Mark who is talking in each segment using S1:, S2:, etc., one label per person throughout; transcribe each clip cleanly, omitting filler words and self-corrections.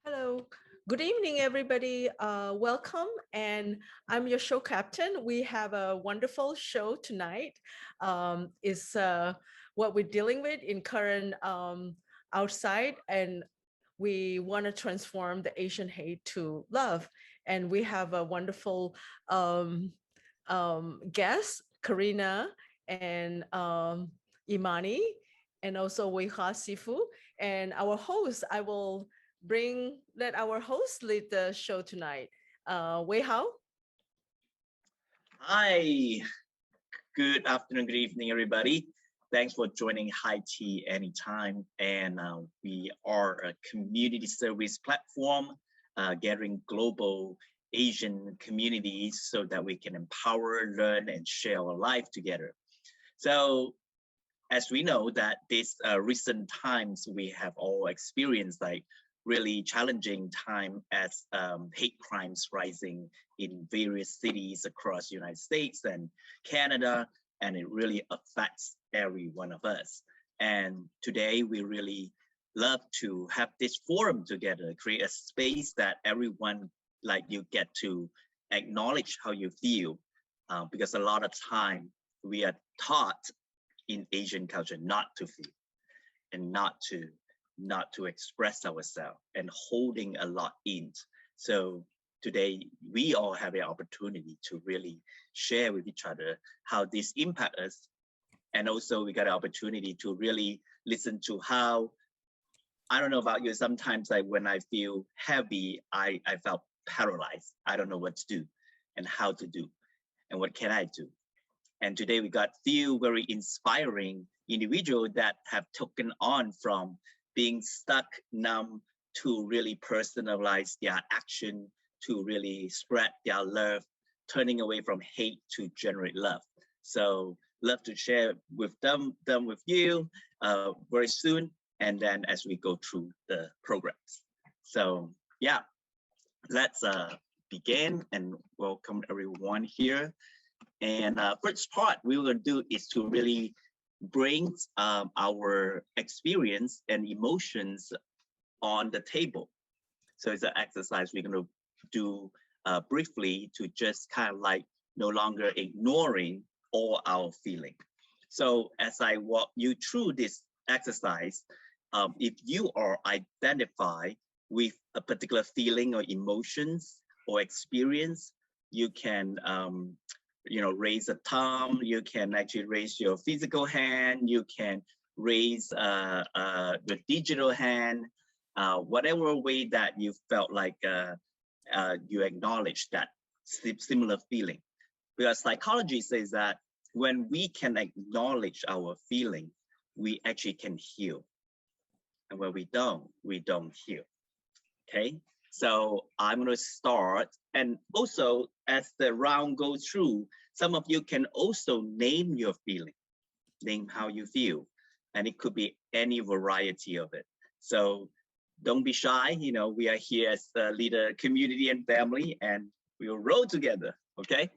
S1: Hello. Good evening, everybody. Welcome. And I'm your show captain. We have a wonderful show tonight. Is what we're dealing with in current outside, and we want to transform the Asian hate to love. And we have a wonderful guest, Karina and Imani, and also Weihaur Sifu. And our host, let our host lead the show tonight. Weihaur.
S2: Hi, good afternoon, good evening, everybody. Thanks for joining HighTea Anytime. And we are a community service platform gathering global Asian communities so that we can empower, learn, and share our life together. So as we know that this recent times, we have all experienced like really challenging time as hate crimes rising in various cities across the United States and Canada, and it really affects every one of us. And today we really love to have this forum together, create a space that everyone like you get to acknowledge how you feel, because a lot of time we are taught in Asian culture not to feel and not to express ourselves and holding a lot in. So today we all have the opportunity to really share with each other how this impacts us. And also we got an opportunity to really listen to how, I don't know about you, sometimes like when I feel heavy, I felt paralyzed. I don't know what to do and how to do and what can I do. And today we got few very inspiring individuals that have taken on from being stuck, numb, to really personalize their action, to really spread their love, turning away from hate to generate love. So love to share with them with you very soon. And then as we go through the programs. So yeah, let's begin and welcome everyone here. And first part we will do is to really bring our experience and emotions on the table. So it's an exercise we're going to do briefly to just kind of like no longer ignoring all our feeling. So as I walk you through this exercise, if you are identified with a particular feeling or emotions or experience, you can raise a thumb, you can actually raise your physical hand, you can raise the digital hand, whatever way that you felt like you acknowledge that similar feeling. Because psychology says that when we can acknowledge our feeling, we actually can heal. And when we don't heal, okay? So I'm going to start. And also, as the round goes through, some of you can also name your feeling, name how you feel. And it could be any variety of it. So don't be shy. You know, we are here as the leader, community and family, and we will roll together, okay?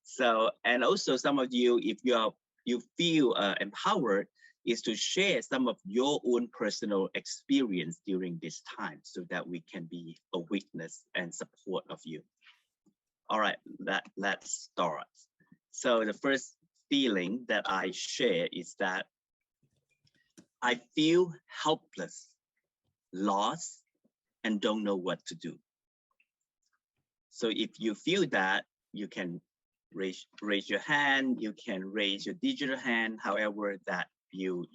S2: So, and also some of you, if you feel empowered, is to share some of your own personal experience during this time so that we can be a witness and support of you. All right, let's start. So the first feeling that I share is that I feel helpless, lost, and don't know what to do. So if you feel that, you can raise your hand, you can raise your digital hand, however that you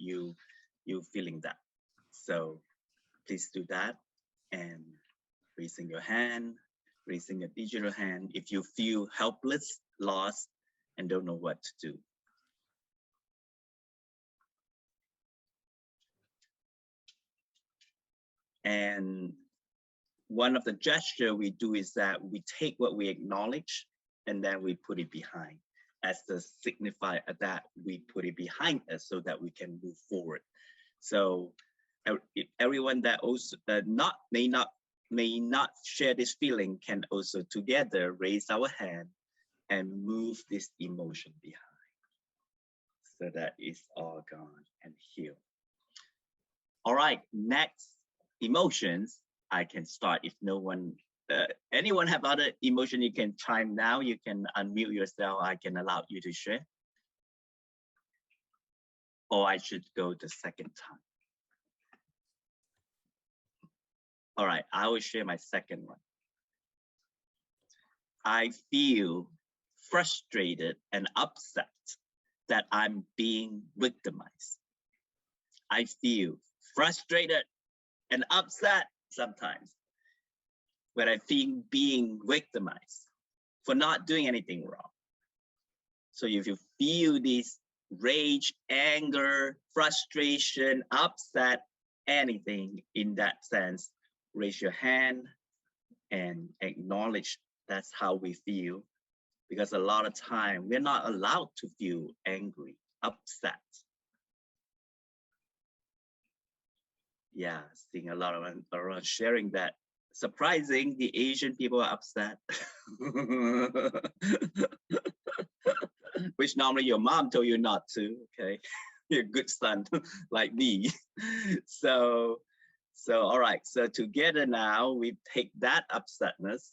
S2: feeling that. So please do that, and raising your hand, raising your digital hand if you feel helpless, lost, and don't know what to do. And one of the gesture we do is that we take what we acknowledge and then we put it behind as the signifier that we put it behind us so that we can move forward. So everyone that also may not share this feeling can also together raise our hand and move this emotion behind. So that is all gone and healed. All right, next emotions I can start. If no one, anyone have other emotion, you can chime now. You can unmute yourself. I can allow you to share. Or I should go the second time. All right, I will share my second one. I feel frustrated and upset that I'm being victimized. I feel frustrated and upset sometimes when I feel being victimized for not doing anything wrong. So if you feel this rage, anger, frustration, upset, anything in that sense, raise your hand and acknowledge that's how we feel. Because a lot of time we're not allowed to feel angry, upset. Yeah, seeing a lot of around sharing that. Surprising, the Asian people are upset. Which normally your mom told you not to, okay? You're a good son like me. So all right, so together now we take that upsetness,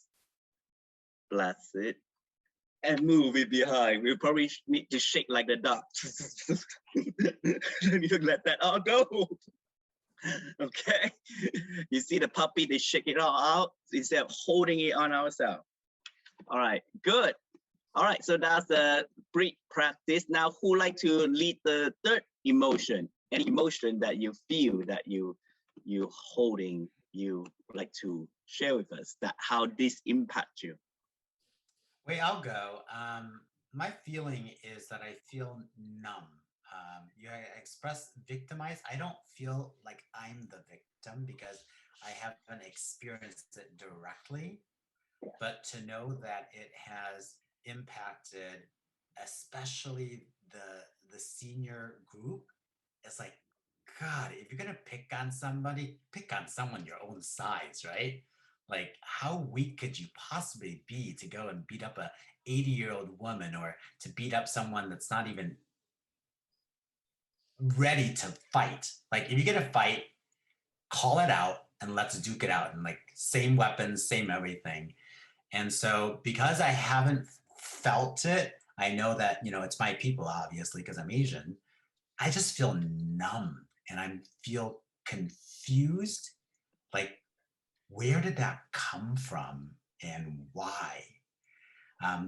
S2: bless it, and move it behind. We probably need to shake like the dog. You can let that all go. Okay, you see the puppy, they shake it all out instead of holding it on ourselves. All right, good. All right, so that's a brief practice. Now, who like to lead the third emotion? Any emotion that you feel that you holding, you like to share with us, that how this impact you?
S3: Wait, I'll go. My feeling is that I feel numb. You express victimized. I don't feel like I'm the victim because I haven't experienced it directly, but to know that it has impacted, especially the senior group, it's like, God, if you're gonna pick on somebody, pick on someone your own size, right? Like, how weak could you possibly be to go and beat up a 80-year-old woman, or to beat up someone that's not even ready to fight? Like, if you're gonna fight, call it out and let's duke it out, and like same weapons, same everything. And so because I haven't felt it, I know that, it's my people, obviously, because I'm Asian. I just feel numb and I feel confused. Like, where did that come from and why?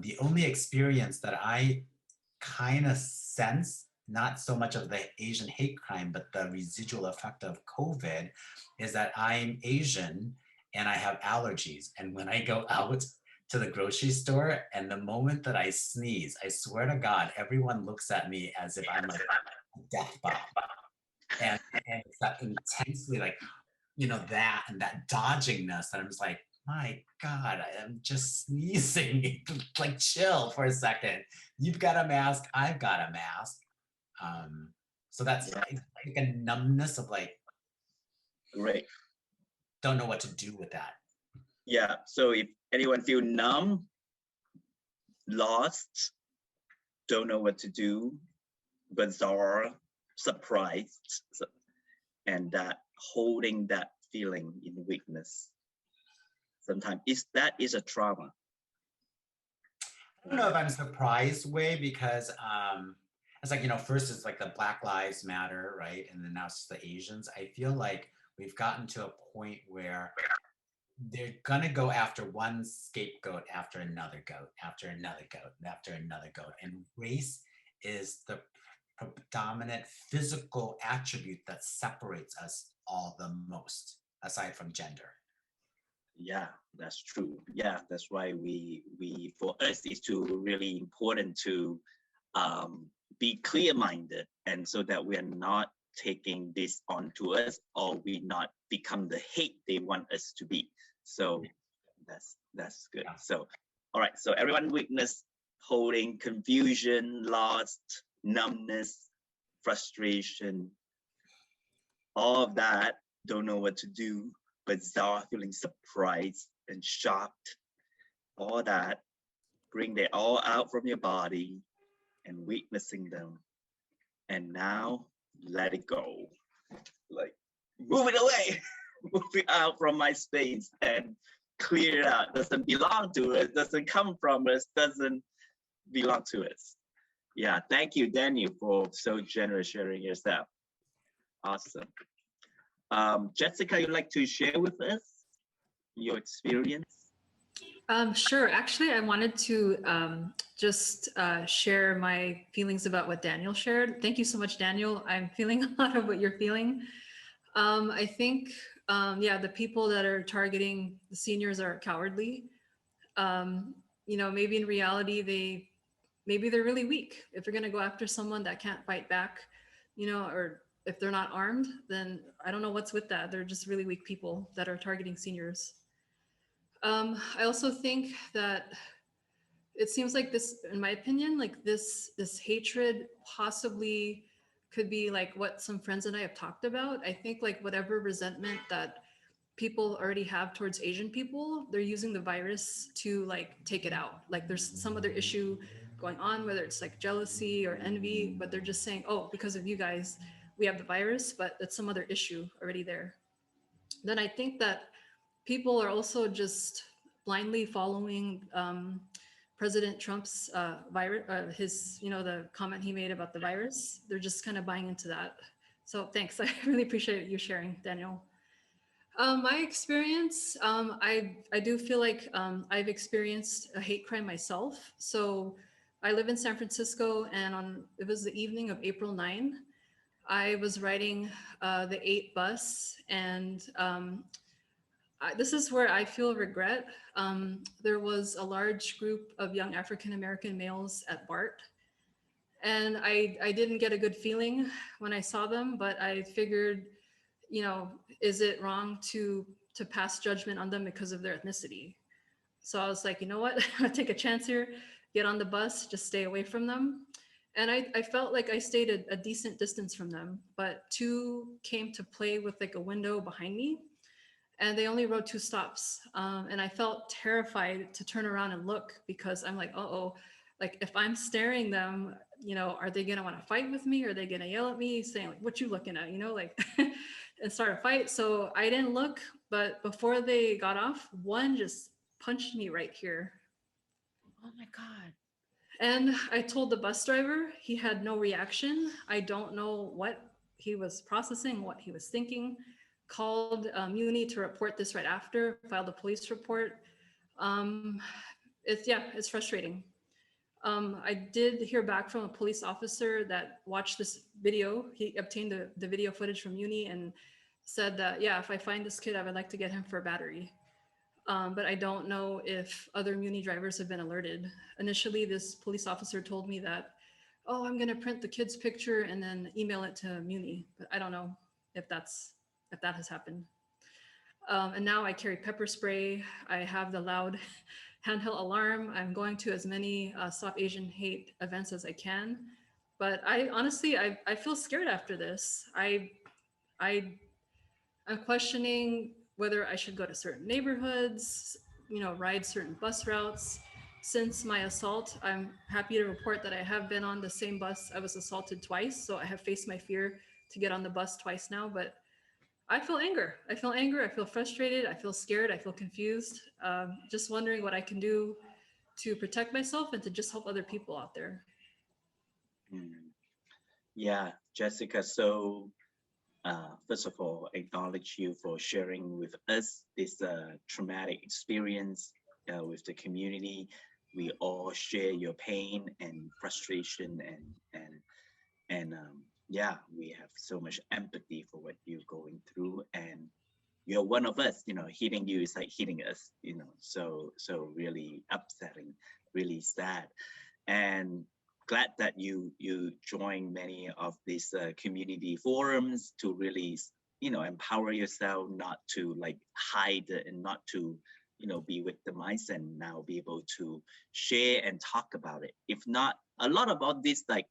S3: The only experience that I kind of sense, not so much of the Asian hate crime, but the residual effect of COVID, is that I'm Asian and I have allergies. And when I go out to the grocery store, and the moment that I sneeze, I swear to God, everyone looks at me as if I'm like a death bomb. And it's that intensely like, that and that dodgingness that I'm just like, my God, I'm just sneezing. Like, chill for a second. You've got a mask, I've got a mask. So that's like a numbness of like,
S2: Great.
S3: Don't know what to do with that.
S2: Yeah, so if anyone feel numb, lost, don't know what to do, bizarre, surprised, and that holding that feeling in weakness, sometimes that is a trauma.
S3: I don't know if I'm surprised, way, because it's like, first it's like the Black Lives Matter, right? And then now it's the Asians. I feel like we've gotten to a point where they're gonna go after one scapegoat after another goat, after another goat, after another goat. And race is the predominant physical attribute that separates us all the most, aside from gender.
S2: Yeah, that's true. Yeah, that's why we for us it's to really important to be clear-minded, and so that we are not taking this onto us, or we not become the hate they want us to be. So that's good.
S3: Yeah.
S2: So all right, so everyone witness holding confusion, lost, numbness, frustration, all of that, don't know what to do, bizarre, feeling surprised and shocked, all that, bring them all out from your body and witnessing them. And now let it go. Like, move it away. moving out from my space and clear it out. Doesn't belong to us, doesn't come from us, doesn't belong to us. Yeah, thank you, Daniel, for so generous sharing yourself. Awesome. Jessica, you'd like to share with us your experience?
S4: Sure. Actually, I wanted to just share my feelings about what Daniel shared. Thank you so much, Daniel. I'm feeling a lot of what you're feeling. I think, yeah, the people that are targeting the seniors are cowardly. You know, maybe in reality, maybe they're really weak. If they're going to go after someone that can't fight back, you know, or if they're not armed, then I don't know what's with that. They're just really weak people that are targeting seniors. I also think that it seems like this, in my opinion, like this hatred possibly could be like what some friends and I have talked about. I think like whatever resentment that people already have towards Asian people, they're using the virus to like take it out. Like there's some other issue going on, whether it's like jealousy or envy, but they're just saying, oh, because of you guys, we have the virus, but it's some other issue already there. Then I think that people are also just blindly following President Trump's virus, his, you know, the comment he made about the virus. They're just kind of buying into that. So thanks. I really appreciate you sharing, Daniel. My experience, I do feel like I've experienced a hate crime myself. So I live in San Francisco, and it was the evening of April 9. I was riding the 8 bus, and this is where I feel regret. There was a large group of young African-American males at BART, and I didn't get a good feeling when I saw them, but I figured, you know, is it wrong to pass judgment on them because of their ethnicity? So I was like, you know what, I'll take a chance here, get on the bus, just stay away from them. And I felt like I stayed a decent distance from them, but 2 came to play with like a window behind me, and they only rode 2 stops. And I felt terrified to turn around and look, because I'm like, uh-oh, like if I'm staring them, you know, are they gonna wanna fight with me? Are they gonna yell at me saying like, what you looking at, you know, like, and start a fight? So I didn't look, but before they got off, one just punched me right here.
S1: Oh my God.
S4: And I told the bus driver, he had no reaction. I don't know what he was processing, what he was thinking. Called Muni to report this right after, filed a police report. It's frustrating. I did hear back from a police officer that watched this video. He obtained the video footage from Muni and said that, yeah, if I find this kid, I would like to get him for battery. But I don't know if other Muni drivers have been alerted. Initially, this police officer told me that, oh, I'm gonna print the kid's picture and then email it to Muni, but I don't know if that has happened. And now I carry pepper spray. I have the loud handheld alarm. I'm going to as many Stop Asian Hate events as I can. But I honestly, I feel scared after this. I'm questioning whether I should go to certain neighborhoods, you know, ride certain bus routes. Since my assault, I'm happy to report that I have been on the same bus. I was assaulted twice, so I have faced my fear to get on the bus twice now, but I feel anger. I feel frustrated. I feel scared. I feel confused. Just wondering what I can do to protect myself and to just help other people out there.
S2: Yeah, Jessica. So first of all, acknowledge you for sharing with us this traumatic experience with the community. We all share your pain and frustration, and yeah, we have so much empathy for what you're going through, and you're one of us. You know, hitting you is like hitting us. You know, so really upsetting, really sad, and glad that you join many of these community forums to really, you know, empower yourself, not to like hide and not to, you know, be victimized, and now be able to share and talk about it. If not, a lot about this, like,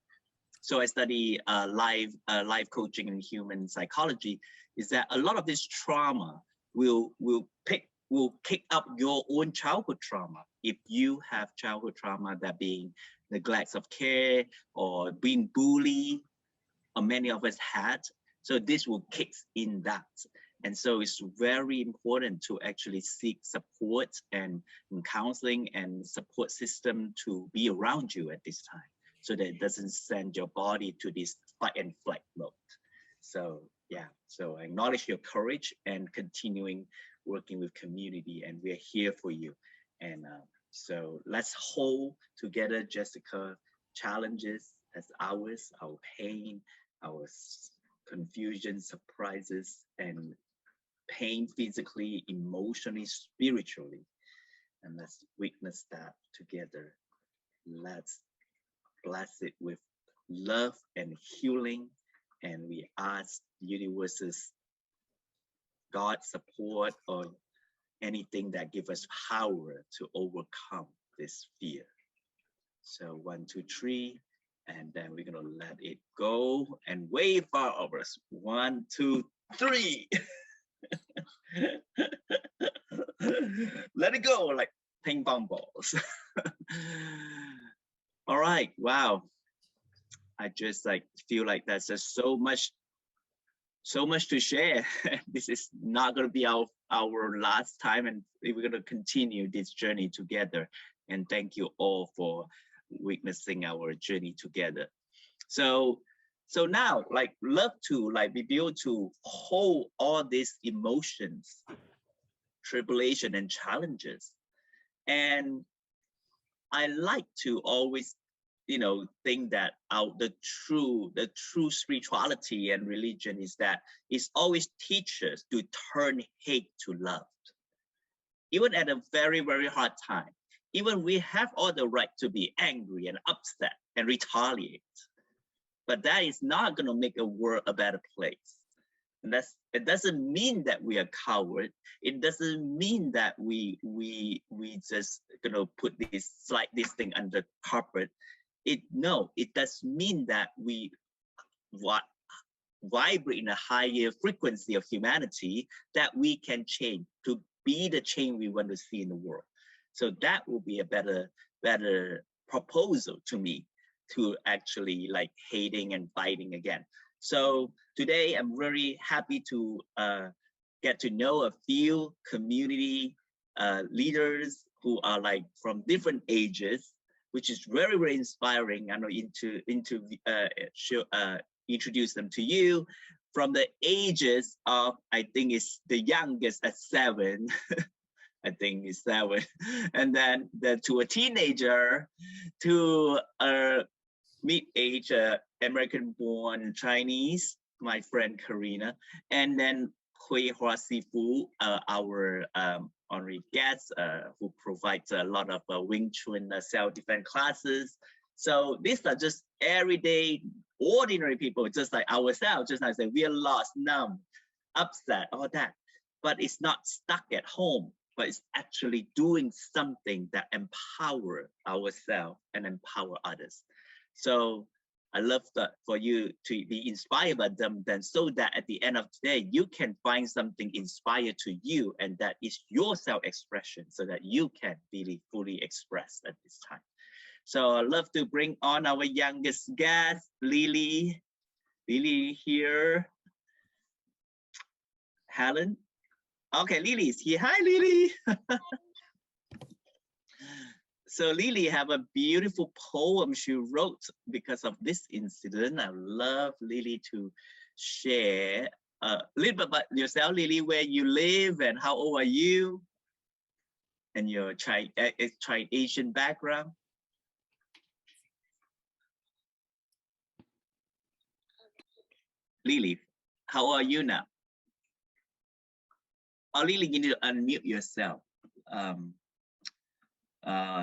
S2: so I study life coaching and human psychology, is that a lot of this trauma will kick up your own childhood trauma. If you have childhood trauma, that being neglect of care or being bullied, or many of us had, so this will kick in that. And so it's very important to actually seek support and counseling and support system to be around you at this time, so that it doesn't send your body to this fight and flight mode. So yeah, so I acknowledge your courage and continuing working with community, and we're here for you. And so let's hold together, Jessica, challenges as ours, our pain, our confusion, surprises, and pain physically, emotionally, spiritually. And let's witness that together. Let's bless it with love and healing. And we ask the universe's God support or anything that gives us power to overcome this fear. So 1, 2, 3, and then we're gonna let it go and wave far over us. 1, 2, 3. Let it go like ping pong balls. All right, wow. I just like feel like there's just so much to share. This is not going to be our last time, and we're going to continue this journey together. And thank you all for witnessing our journey together. So now, like, love to like be able to hold all these emotions, tribulation, and challenges. And I like to always, think that the true spirituality and religion is that it's always teaches to turn hate to love. Even at a very, very hard time, even we have all the right to be angry and upset and retaliate, but that is not going to make a world a better place. And it doesn't mean that we are coward. It doesn't mean that we just put this thing under carpet. It does mean that we vibrate in a higher frequency of humanity, that we can change to be the change we want to see in the world. So that will be a better proposal to me, to actually like hating and fighting again. So today I'm very happy to get to know a few community leaders who are like from different ages, which is very, very inspiring. I'm going to introduce them to you. From the ages of, I think it's the youngest at 7, I think it's 7, and then to a teenager, to a mid-age American-born Chinese, my friend Karina, and then Weihaur Sifu, our honorary guest, who provides a lot of Wing Chun self-defense classes. So these are just everyday, ordinary people, just like ourselves, just like say we are lost, numb, upset, all that. But it's not stuck at home, but it's actually doing something that empower ourselves and empower others. So I love that for you to be inspired by them, then so that at the end of the day, you can find something inspired to you, and that is your self-expression, so that you can really fully express at this time. So I'd love to bring on our youngest guest, Lily. Lily here. Helen. Okay, Lily's here. Hi, Lily. So Lily have a beautiful poem she wrote because of this incident. I love Lily to share a little bit about yourself, Lily, where you live and how old are you, and your Asian background. Lily, how old are you now? Oh, Lily, you need to unmute yourself.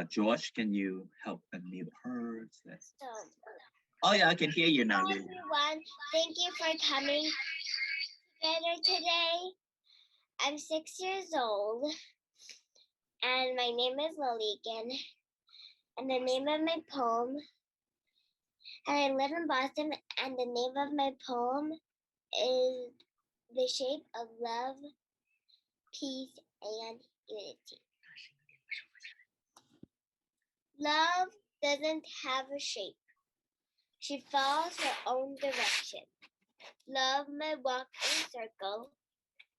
S2: George, can you help unmute her? Oh yeah, I can hear you now.
S5: Hi everyone, thank you for coming together today. I'm 6 years old, and my name is Liligan, and the name of my poem, and I live in Boston, and the name of my poem is The Shape of Love, Peace, and Unity. Love doesn't have a shape. She follows her own direction. Love may walk in a circle,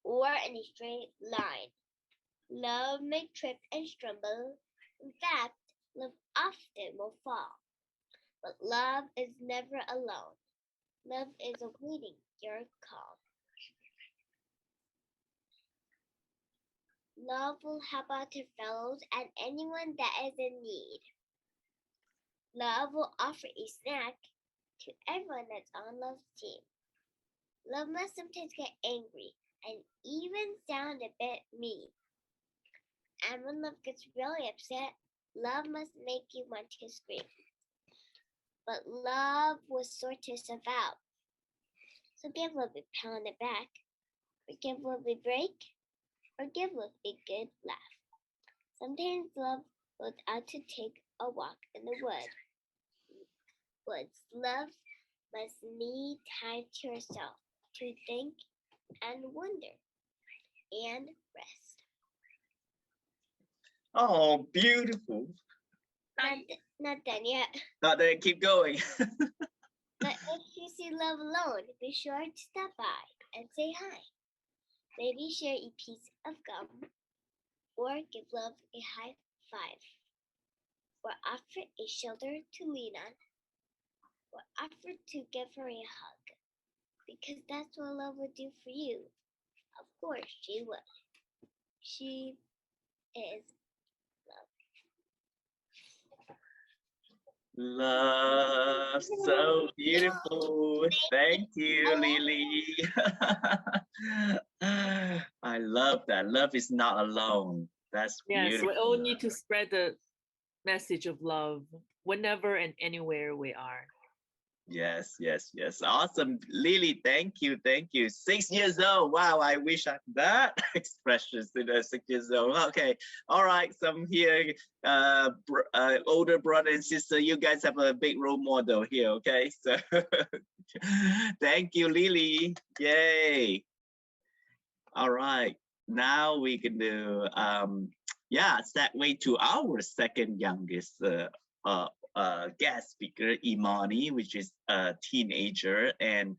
S5: or in a straight line. Love may trip and stumble. In fact, love often will fall. But love is never alone. Love is awaiting your call. Love will help out her fellows and anyone that is in need. Love will offer a snack to everyone that's on Love's team. Love must sometimes get angry and even sound a bit mean. And when love gets really upset, love must make you want to scream. But love will sort yourself out. So give love a pat on the back, or give love a break, or give love a good laugh. Sometimes love goes out to take a walk in the woods. Love must need time to yourself to think and wonder and rest.
S2: Oh, beautiful.
S5: Not done yet.
S2: Not there, keep going.
S5: But if you see love alone, be sure to stop by and say hi. Maybe share a piece of gum, or give love a high five, or offer a shoulder to lean on, or offer to give her a hug, because that's what love would do for you. Of course, she would. She is love.
S2: Love, so beautiful. Thank you, Lily. I love that. Love is not alone. That's
S6: Yes,
S2: beautiful.
S6: we all need to spread the message of love whenever and anywhere we are.
S2: Yes, yes, yes. Awesome. Lily, thank you. Thank you. 6 years old. Wow, I wish I had that expression to 6 years old. Okay. All right. Some here, older brother and sister, you guys have a big role model here. Okay. So thank you, Lily. Yay. All right. Now we can do, segue to our second youngest guest speaker, Imani, which is a teenager, and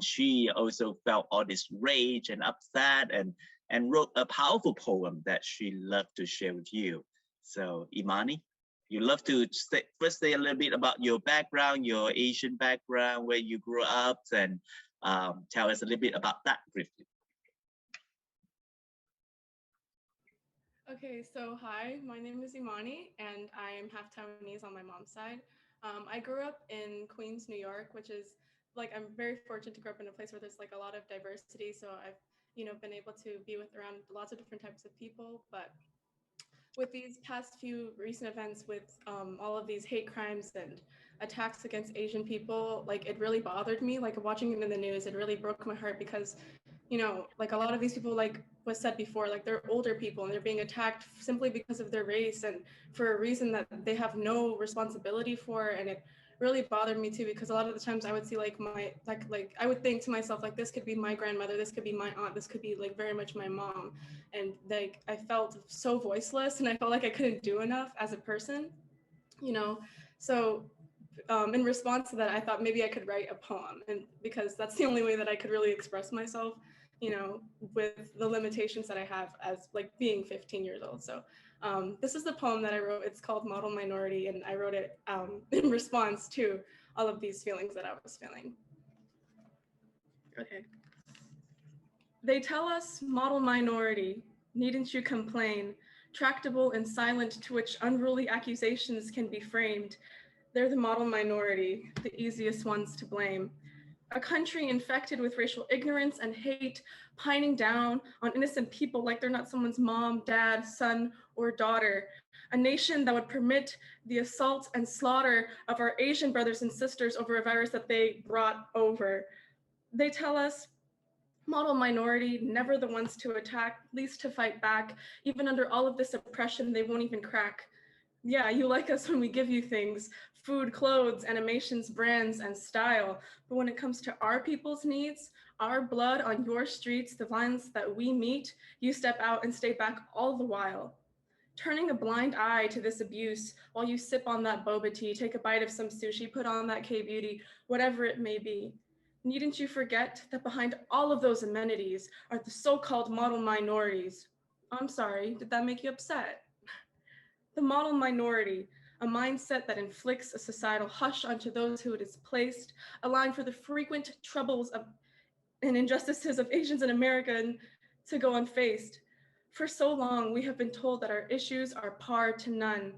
S2: she also felt all this rage and upset, and wrote a powerful poem that she loved to share with you. So Imani, you love to first say a little bit about your background, your Asian background, where you grew up, and tell us a little bit about that briefly.
S7: Okay, so hi, my name is Imani, and I'm half Taiwanese on my mom's side. I grew up in Queens, New York, which is like, I'm very fortunate to grow up in a place where there's like a lot of diversity. So I've, been able to be with around lots of different types of people. But with these past few recent events with all of these hate crimes and attacks against Asian people, like it really bothered me. Like watching it in the news, it really broke my heart because like a lot of these people, like was said before, like they're older people and they're being attacked simply because of their race and for a reason that they have no responsibility for. And it really bothered me too, because a lot of the times I would see like I would think to myself, like, this could be my grandmother, this could be my aunt, this could be like very much my mom. And like, I felt so voiceless and I felt like I couldn't do enough as a person, So in response to that, I thought maybe I could write a poem, and because that's the only way that I could really express myself, with the limitations that I have as like being 15 years old. So this is the poem that I wrote. It's called Model Minority, and I wrote it in response to all of these feelings that I was feeling. Okay. They tell us model minority, needn't you complain, tractable and silent, to which unruly accusations can be framed. They're the model minority, the easiest ones to blame. A country infected with racial ignorance and hate, pining down on innocent people like they're not someone's mom, dad, son, or daughter. A nation that would permit the assault and slaughter of our Asian brothers and sisters over a virus that they brought over. They tell us, model minority, never the ones to attack, least to fight back. Even under all of this oppression, they won't even crack. Yeah, you like us when we give you things, food, clothes, animations, brands, and style. But when it comes to our people's needs, our blood on your streets, the violence that we meet, you step out and stay back all the while. Turning a blind eye to this abuse while you sip on that boba tea, take a bite of some sushi, put on that K-beauty, whatever it may be. Needn't you forget that behind all of those amenities are the so-called model minorities? I'm sorry, did that make you upset? The model minority, a mindset that inflicts a societal hush onto those who it is placed, allowing for the frequent troubles and injustices of Asians in America to go unfaced. For so long, we have been told that our issues are par to none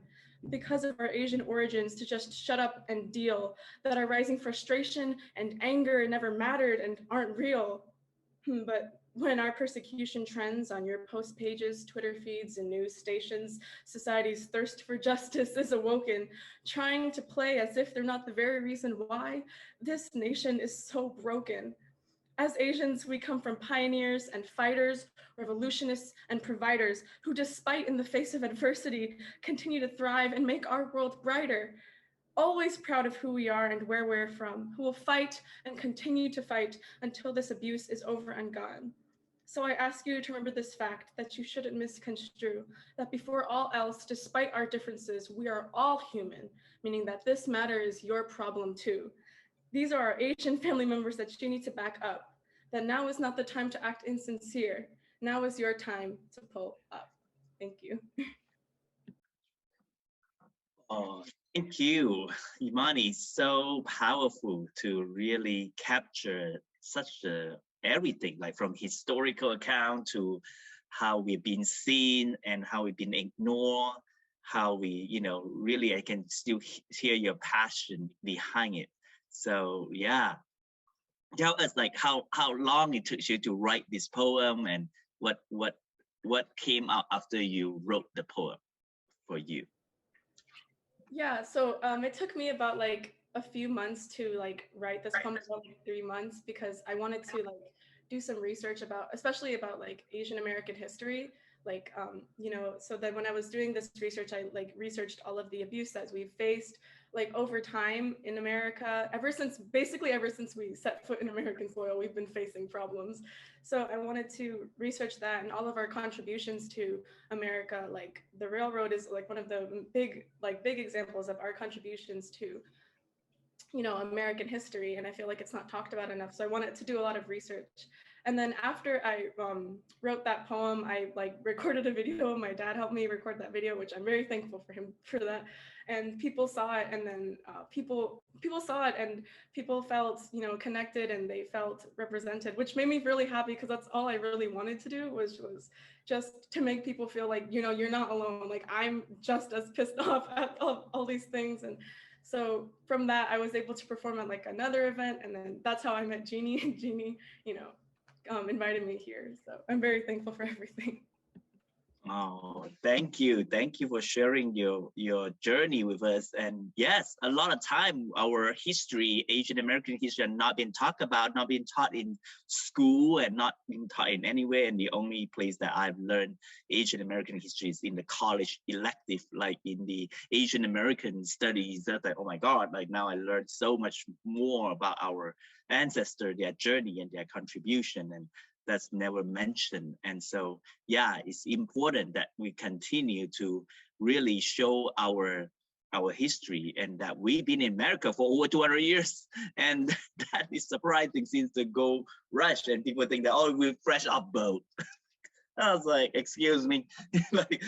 S7: because of our Asian origins, to just shut up and deal, that our rising frustration and anger never mattered and aren't real. But when our persecution trends on your post pages, Twitter feeds, and news stations, society's thirst for justice is awoken, trying to play as if they're not the very reason why this nation is so broken. As Asians, we come from pioneers and fighters, revolutionists and providers who, despite in the face of adversity, continue to thrive and make our world brighter. Always proud of who we are and where we're from, who will fight and continue to fight until this abuse is over and gone. So I ask you to remember this fact, that you shouldn't misconstrue, that before all else, despite our differences, we are all human, meaning that this matter is your problem too. These are our Asian family members that you need to back up, that now is not the time to act insincere. Now is your time to pull up. Thank you.
S2: Oh, thank you, Imani. So powerful to really capture such everything, like from historical account to how we've been seen and how we've been ignored, how we, really I can still hear your passion behind it. So yeah, tell us like how long it took you to write this poem and what came out after you wrote the poem for you.
S7: Yeah, so it took me about like a few months to like write this poem, about like 3 months, because I wanted to like do some research about, especially about like Asian American history. Like, so that when I was doing this research, I like researched all of the abuse that we've faced like over time in America, ever since we set foot in American soil, we've been facing problems. So I wanted to research that and all of our contributions to America. Like the railroad is like one of the big examples of our contributions to, American history. And I feel like it's not talked about enough. So I wanted to do a lot of research. And then after I wrote that poem, I like recorded a video. My dad helped me record that video, which I'm very thankful for him for that. And people saw it, and then people saw it, and people felt, connected, and they felt represented, which made me really happy, because that's all I really wanted to do was just to make people feel like, you're not alone. Like I'm just as pissed off at all these things. And so from that, I was able to perform at like another event, and then that's how I met Jeannie. And Jeannie, invited me here. So I'm very thankful for everything.
S2: Oh, thank you for sharing your journey with us. And yes, a lot of time our history, Asian American history, are not been talked about, not been taught in school, and not been taught in anywhere. And the only place that I've learned Asian American history is in the college elective, like in the Asian American studies. That's like, oh my God, like now I learned so much more about our ancestor, their journey and their contribution. And that's never mentioned. And so, yeah, it's important that we continue to really show our history, and that we've been in America for over 200 years. And that is surprising since the gold rush, and people think that, oh, we're fresh off boat. I was like, excuse me, like,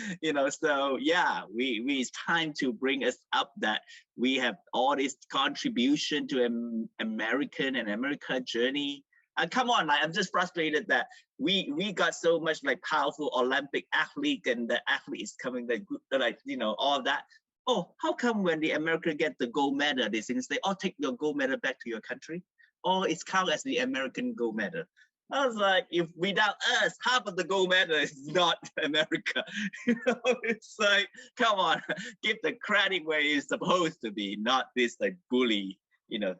S2: so yeah, it's time to bring us up that we have all this contribution to American and America journey. Come on, like, I'm just frustrated that we got so much like powerful Olympic athlete, and the athlete is coming like all of that. Oh, how come when the American get the gold medal, they say, oh, take your gold medal back to your country? Or it's counted as the American gold medal. I was like, if without us, half of the gold medal is not America. It's like, come on, give the credit where it's supposed to be, not this like bully,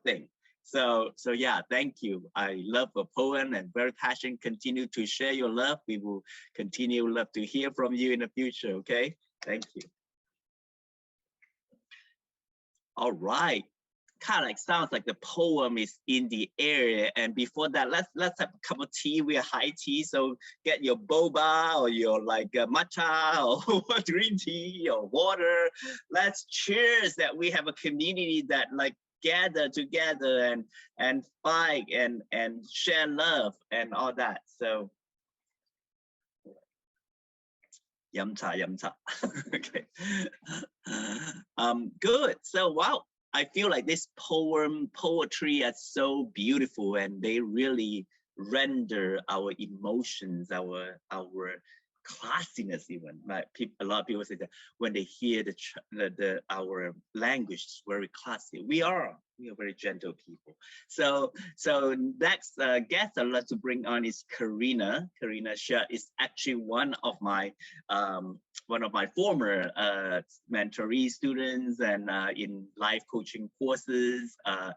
S2: thing. So yeah, thank you. I love the poem and very passionate. Continue to share your love. We will love to hear from you in the future. Okay, thank you. All right, kind of like sounds like the poem is in the air. And before that, let's have a cup of tea. We're high tea, so get your boba or your like matcha or green tea or water. Let's cheers that we have a community that like gather together and fight and share love and all that. So yum cha. Okay. Good. So wow, I feel like this poetry is so beautiful, and they really render our emotions, our classiness even. Like a lot of people say that when they hear our language is very classy. We are very gentle people. So next guest I'd like to bring on is Karina. Karina Shay is actually one of my former mentoree students and in life coaching courses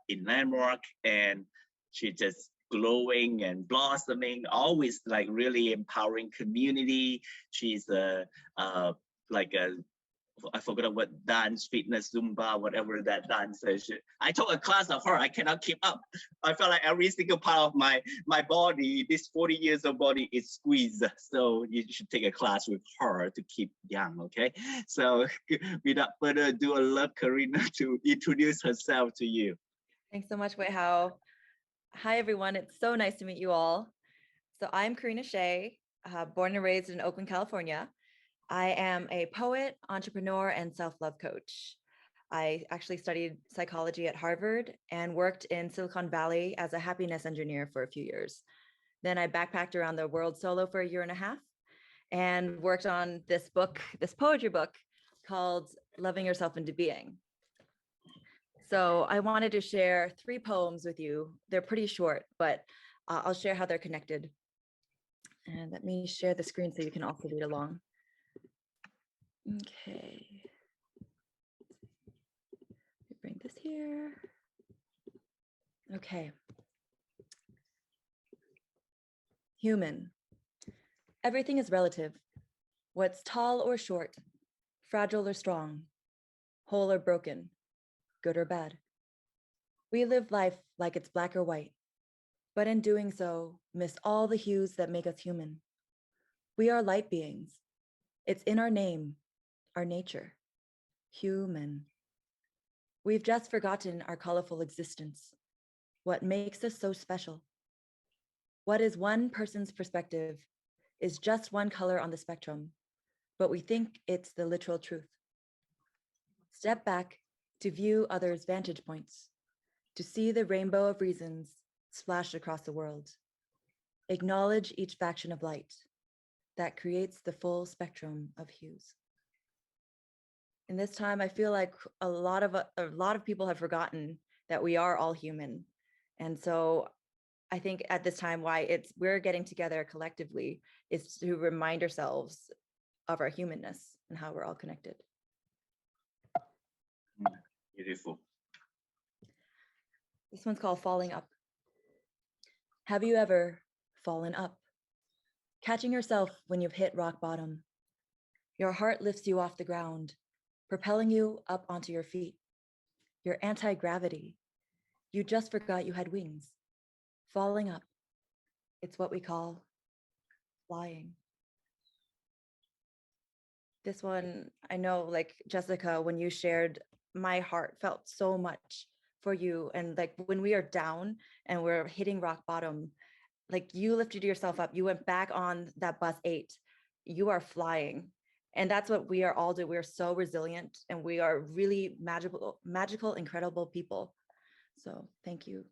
S2: in Landmark, and she just glowing and blossoming, always like really empowering community. She's I forgot what dance, fitness, Zumba, whatever that dance is. I took a class of her. I cannot keep up. I felt like every single part of my body, this 40 years of body is squeezed. So you should take a class with her to keep young, okay? So without further ado, I'd love Karina to introduce herself to you.
S8: Thanks so much, Weihaur. Hi, everyone. It's so nice to meet you all. So I'm Karina Shay, born and raised in Oakland, California. I am a poet, entrepreneur, and self-love coach. I actually studied psychology at Harvard and worked in Silicon Valley as a happiness engineer for a few years. Then I backpacked around the world solo for a year and a half and worked on this poetry book called Loving Yourself into Being. So I wanted to share 3 poems with you. They're pretty short, but I'll share how they're connected. And let me share the screen so you can also read along. Okay. Bring this here. Okay. Human. Everything is relative. What's tall or short, fragile or strong, whole or broken, good or bad. We live life like it's black or white, but in doing so, miss all the hues that make us human. We are light beings. It's in our name, our nature, human. We've just forgotten our colorful existence, what makes us so special. What is one person's perspective is just one color on the spectrum, but we think it's the literal truth. Step back to view others' vantage points, to see the rainbow of reasons splashed across the world. Acknowledge each faction of light that creates the full spectrum of hues. In this time, I feel like a lot of people have forgotten that we are all human. And so I think at this time why we're getting together collectively is to remind ourselves of our humanness and how we're all connected.
S2: Beautiful.
S8: This one's called Falling Up. Have you ever fallen up? Catching yourself when you've hit rock bottom. Your heart lifts you off the ground, propelling you up onto your feet. Your anti-gravity. You just forgot you had wings. Falling up. It's what we call flying. This one, I know, like Jessica, when you shared, my heart felt so much for you. And like when we are down and we're hitting rock bottom, like you lifted yourself up, you went back on that bus 8, you are flying. And that's what we are all doing. We're so resilient and we are really magical, incredible people. So thank you.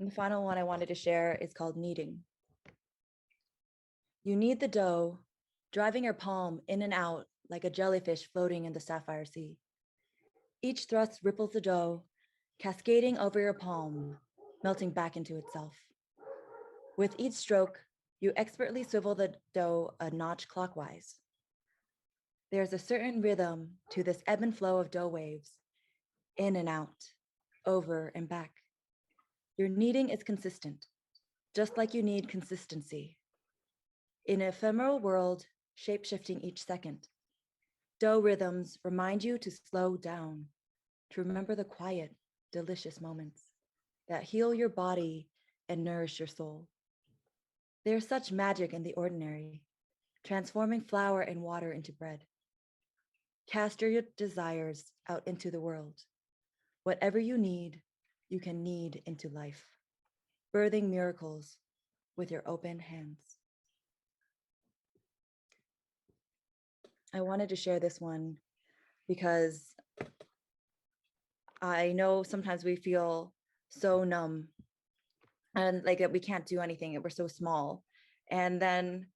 S8: And the final one I wanted to share is called Kneading. You knead the dough, driving your palm in and out like a jellyfish floating in the sapphire sea. Each thrust ripples the dough, cascading over your palm, melting back into itself. With each stroke, you expertly swivel the dough a notch clockwise. There's a certain rhythm to this ebb and flow of dough waves, in and out, over and back. Your kneading is consistent, just like you need consistency. In an ephemeral world, shape-shifting each second, dough rhythms remind you to slow down, to remember the quiet, delicious moments that heal your body and nourish your soul. There's such magic in the ordinary, transforming flour and water into bread. Cast your desires out into the world. Whatever you can need into life, birthing miracles with your open hands. I wanted to share this one because I know sometimes we feel so numb and like that we can't do anything and we're so small. And then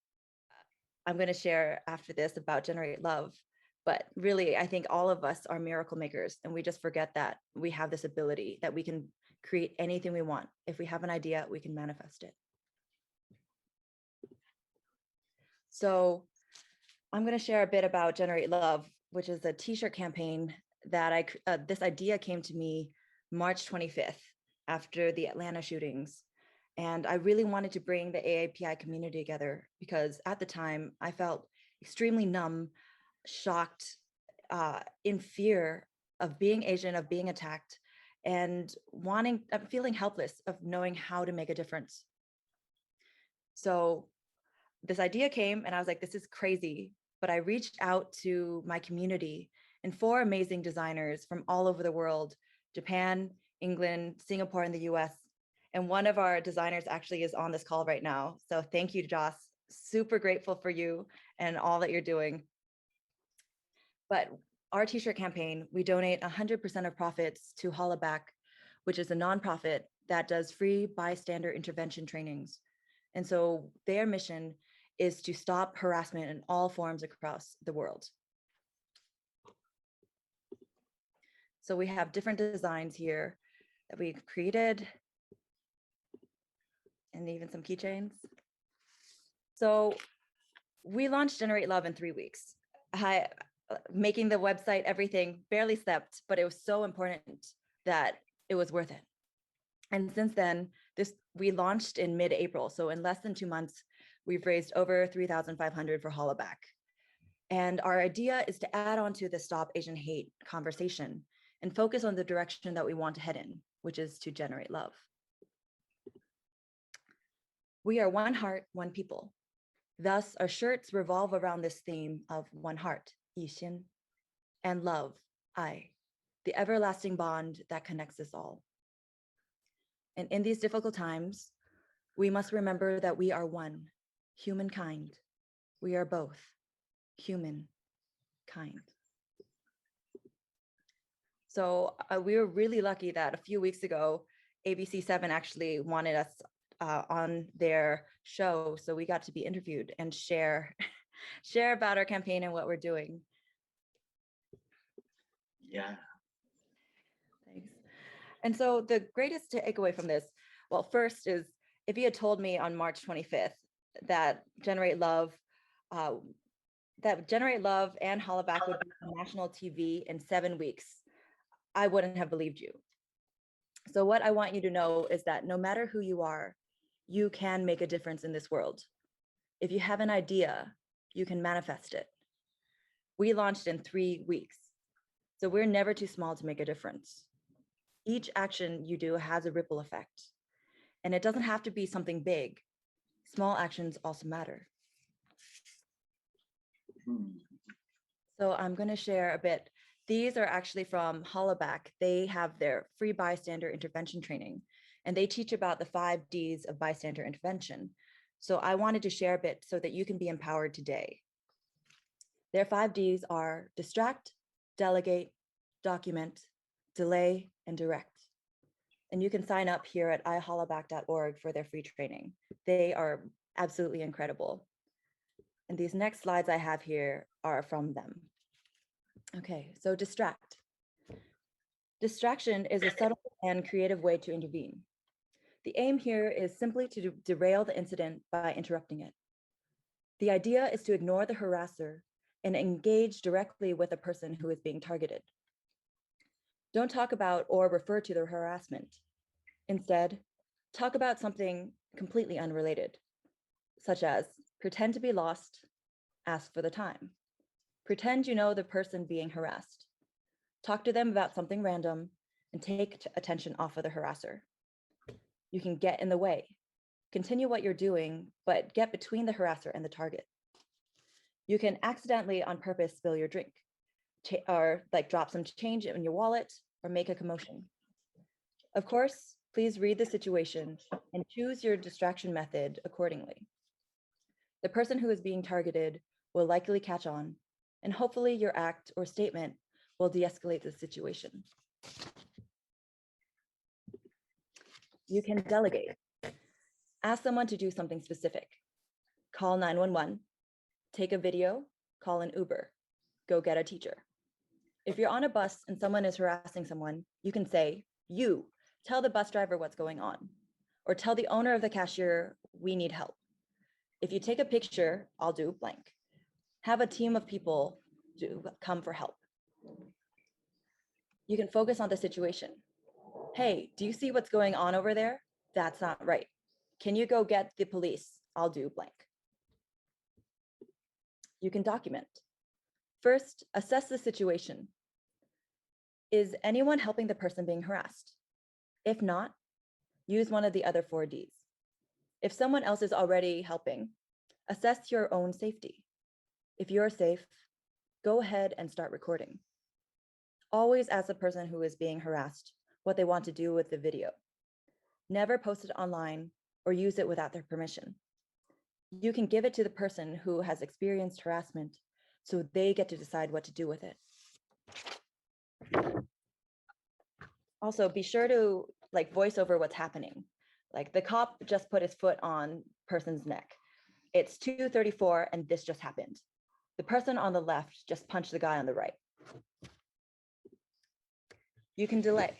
S8: I'm going to share after this about generate love. But really, I think all of us are miracle makers, and we just forget that we have this ability that we can create anything we want. If we have an idea, we can manifest it. So I'm going to share a bit about Generate Love, which is a t-shirt campaign that this idea came to me March 25th after the Atlanta shootings. And I really wanted to bring the AAPI community together because at the time I felt extremely numb, shocked, in fear of being Asian, of being attacked, and feeling helpless of knowing how to make a difference. So this idea came and I was like, this is crazy. But I reached out to my community and 4 amazing designers from all over the world, Japan, England, Singapore, and the US. And one of our designers actually is on this call right now. So thank you, Joss. Super grateful for you and all that you're doing. But our t-shirt campaign, we donate 100% of profits to Holla Back, which is a nonprofit that does free bystander intervention trainings. And so their mission is to stop harassment in all forms across the world. So we have different designs here that we've created, and even some keychains. So we launched Generate Love in 3 weeks. Making the website, everything, barely slept, but it was so important that it was worth it. And since then, we launched in mid-April. So in less than 2 months, we've raised over 3,500 for Holla Back. And our idea is to add on to the Stop Asian Hate conversation and focus on the direction that we want to head in, which is to generate love. We are one heart, one people. Thus, our shirts revolve around this theme of one heart, 一心, and love, 爱, the everlasting bond that connects us all. And in these difficult times, we must remember that we are one, humankind. We are both, human, kind. So we were really lucky that a few weeks ago, ABC7 actually wanted us on their show. So we got to be interviewed and share about our campaign and what we're doing.
S2: Yeah.
S8: Thanks. And so the greatest takeaway from this, well, first is if you had told me on March 25th that Generate Love and Holla Back would be on national TV in 7 weeks, I wouldn't have believed you. So what I want you to know is that no matter who you are, you can make a difference in this world. If you have an idea, you can manifest it. We launched in 3 weeks, so we're never too small to make a difference. Each action you do has a ripple effect, and it doesn't have to be something big. Small actions also matter. So I'm going to share a bit. These are actually from Holla Back. They have their free bystander intervention training, and they teach about the 5 Ds of bystander intervention. So I wanted to share a bit so that you can be empowered today. Their 5 Ds are distract, delegate, document, delay, and direct. And you can sign up here at ihollaback.org for their free training. They are absolutely incredible. And these next slides I have here are from them. Okay, so distract. Distraction is a subtle and creative way to intervene. The aim here is simply to derail the incident by interrupting it. The idea is to ignore the harasser and engage directly with a person who is being targeted. Don't talk about or refer to the harassment. Instead, talk about something completely unrelated, such as pretend to be lost, ask for the time. Pretend you know the person being harassed. Talk to them about something random and take attention off of the harasser. You can get in the way. Continue what you're doing, but get between the harasser and the target. You can accidentally on purpose spill your drink or like drop some change in your wallet or make a commotion. Of course, please read the situation and choose your distraction method accordingly. The person who is being targeted will likely catch on, and hopefully your act or statement will de-escalate the situation. You can delegate. Ask someone to do something specific. Call 911, take a video, call an Uber, go get a teacher. If you're on a bus and someone is harassing someone, you can say, you, tell the bus driver what's going on, or tell the owner of the cashier, we need help. If you take a picture, I'll do blank. Have a team of people come for help. You can focus on the situation. Hey, do you see what's going on over there? That's not right. Can you go get the police? I'll do blank. You can document. First, assess the situation. Is anyone helping the person being harassed? If not, use one of the other 4 Ds. If someone else is already helping, assess your own safety. If you're safe, go ahead and start recording. Always ask the person who is being harassed what they want to do with the video. Never post it online or use it without their permission. You can give it to the person who has experienced harassment so they get to decide what to do with it. Also, be sure to voice over what's happening. Like the cop just put his foot on person's neck. It's 2:34 and this just happened. The person on the left just punched the guy on the right. You can delay.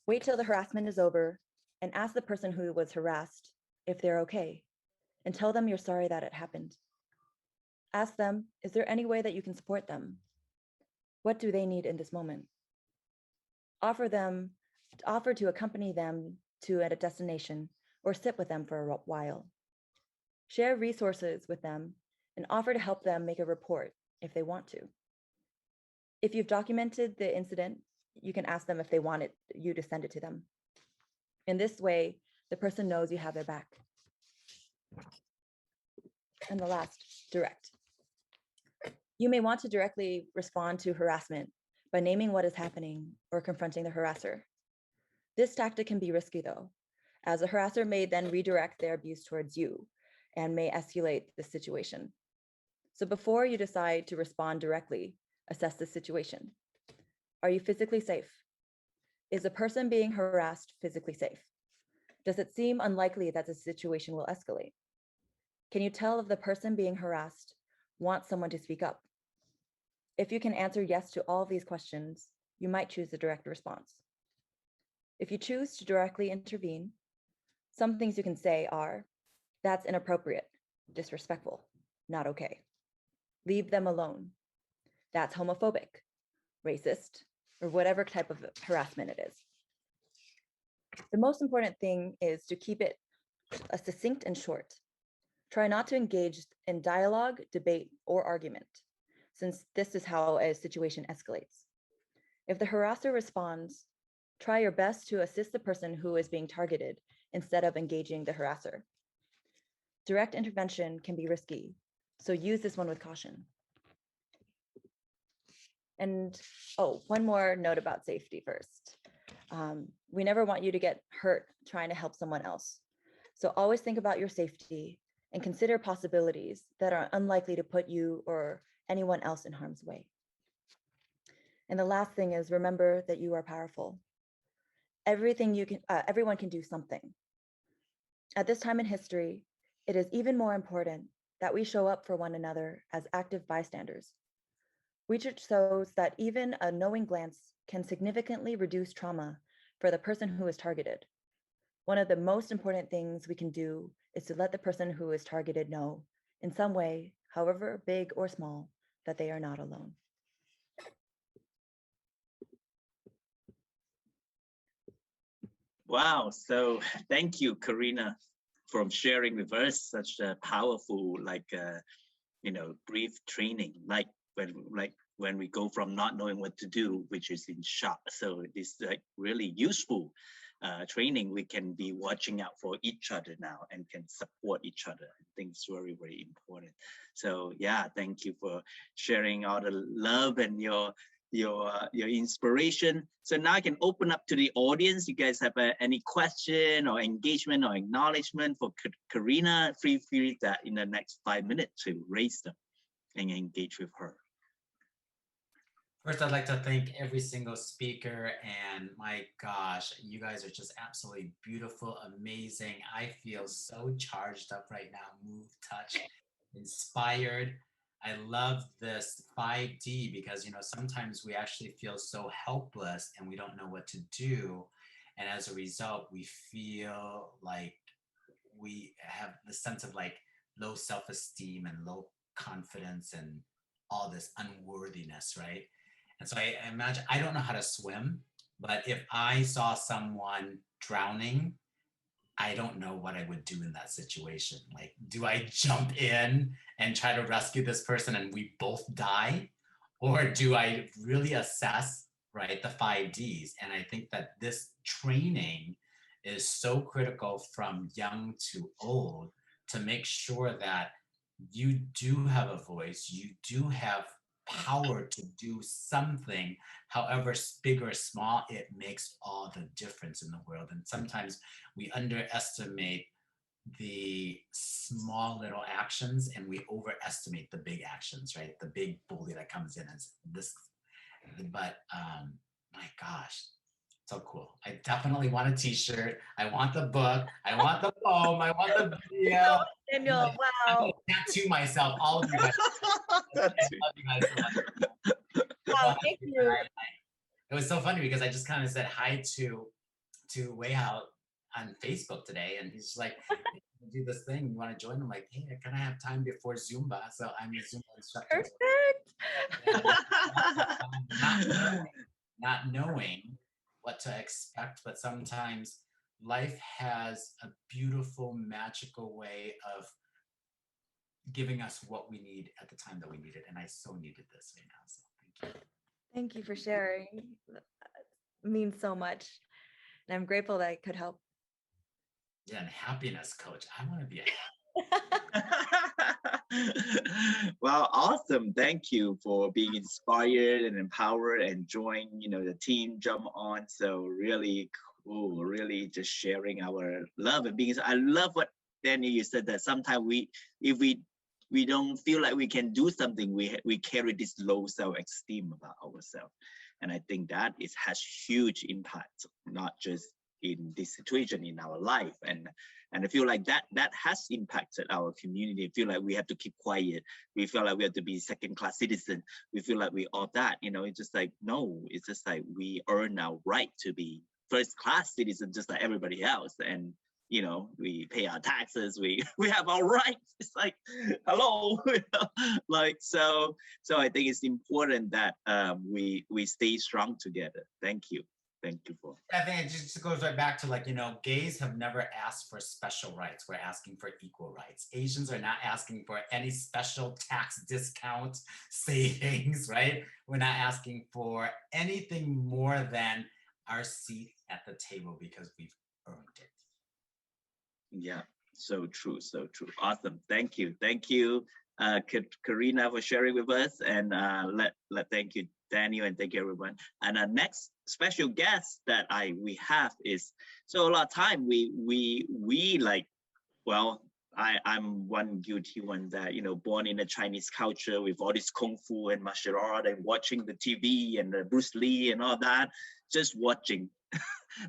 S8: Wait till the harassment is over and ask the person who was harassed if they're okay and tell them you're sorry that it happened. Ask them, is there any way that you can support them? What do they need in this moment? Offer to accompany them to a destination or sit with them for a while. Share resources with them and offer to help them make a report if they want to. If you've documented the incident, you can ask them if they want you to send it to them. In this way, the person knows you have their back. And the last, direct. You may want to directly respond to harassment by naming what is happening or confronting the harasser. This tactic can be risky though, as a harasser may then redirect their abuse towards you and may escalate the situation. So before you decide to respond directly, assess the situation. Are you physically safe? Is the person being harassed physically safe? Does it seem unlikely that the situation will escalate? Can you tell if the person being harassed wants someone to speak up? If you can answer yes to all of these questions, you might choose the direct response. If you choose to directly intervene, some things you can say are, that's inappropriate, disrespectful, not okay. Leave them alone. That's homophobic, racist, or whatever type of harassment it is. The most important thing is to keep it succinct and short. Try not to engage in dialogue, debate, or argument, since this is how a situation escalates. If the harasser responds, try your best to assist the person who is being targeted instead of engaging the harasser. Direct intervention can be risky, so use this one with caution. And one more note about safety first. We never want you to get hurt trying to help someone else. So always think about your safety and consider possibilities that are unlikely to put you or anyone else in harm's way. And the last thing is, remember that you are powerful. Everyone can do something. At this time in history, it is even more important that we show up for one another as active bystanders. Research shows that even a knowing glance can significantly reduce trauma for the person who is targeted. One of the most important things we can do is to let the person who is targeted know, in some way, however big or small, that they are not alone.
S2: Wow, so thank you, Karina, for sharing with us such a powerful, brief training, when we go from not knowing what to do, which is in shock. So this really useful training. We can be watching out for each other now and can support each other. I think it's very, very important. So yeah, thank you for sharing all the love and your your inspiration. So now I can open up to the audience. You guys have any question or engagement or acknowledgement for Karina? Feel free that in the next 5 minutes to raise them and engage with her.
S3: First, I'd like to thank every single speaker, and my gosh, you guys are just absolutely beautiful, amazing. I feel so charged up right now, moved, touched, inspired. I love this 5D because, you know, sometimes we actually feel so helpless and we don't know what to do. And as a result, we feel like we have the sense of like low self-esteem and low confidence and all this unworthiness, right? And so I imagine, I don't know how to swim, but if I saw someone drowning, I don't know what I would do in that situation. Like, do I jump in and try to rescue this person and we both die? Or do I really assess, right, the 5Ds? And I think that this training is so critical from young to old to make sure that you do have a voice, you do have power to do something, however big or small, it makes all the difference in the world. And sometimes we underestimate the small little actions and we overestimate the big actions, right? The big bully that comes in as this, but my gosh, so cool. I definitely want a t-shirt. I want the book. I want the poem. I want the video.
S8: Daniel,
S3: I'm
S8: wow.
S3: gonna tattoo myself, all of you guys. I love you guys so much.
S8: Wow, thank you.
S3: It was so funny because I just kind of said hi to Weihaur on Facebook today, and he's just like, hey, do this thing. You want to join? I'm like, hey, can I have time before Zumba? So I'm a Zumba instructor.
S8: Perfect.
S3: Not knowing what to expect, but sometimes life has a beautiful, magical way of giving us what we need at the time that we need it. And I so needed this right now. So thank you.
S8: Thank you for sharing. It means so much. And I'm grateful that I could help.
S3: Yeah, and happiness coach. I want to be
S2: Well, awesome. Thank you for being inspired and empowered and join, you know, the team jump on. So really cool, really just sharing our love and being. I love what Daniel, you said that sometimes if we don't feel like we can do something, we carry this low self-esteem about ourselves. And I think that has huge impact, not just in this situation in our life. And I feel like that has impacted our community. I feel like we have to keep quiet. We feel like we have to be second-class citizen. We feel like we all that, you know, it's just like, no, it's just like we earn our right to be first-class citizen just like everybody else. And you know, we pay our taxes, we have our rights. It's like, hello, like, so I think it's important that we stay strong together. Thank you for.
S3: I think it just goes right back to, like, you know, gays have never asked for special rights. We're asking for equal rights. Asians are not asking for any special tax discount savings, right? We're not asking for anything more than our seat at the table because we've earned it.
S2: Yeah, so true, so true. Awesome. Thank you, Karina, for sharing with us, and thank you, Daniel, and thank you, everyone. And our next special guest that we have is, so a lot of time we like, well, I'm one guilty one that, you know, born in the Chinese culture with all this kung fu and martial art and watching the TV and the Bruce Lee and all that, just watching.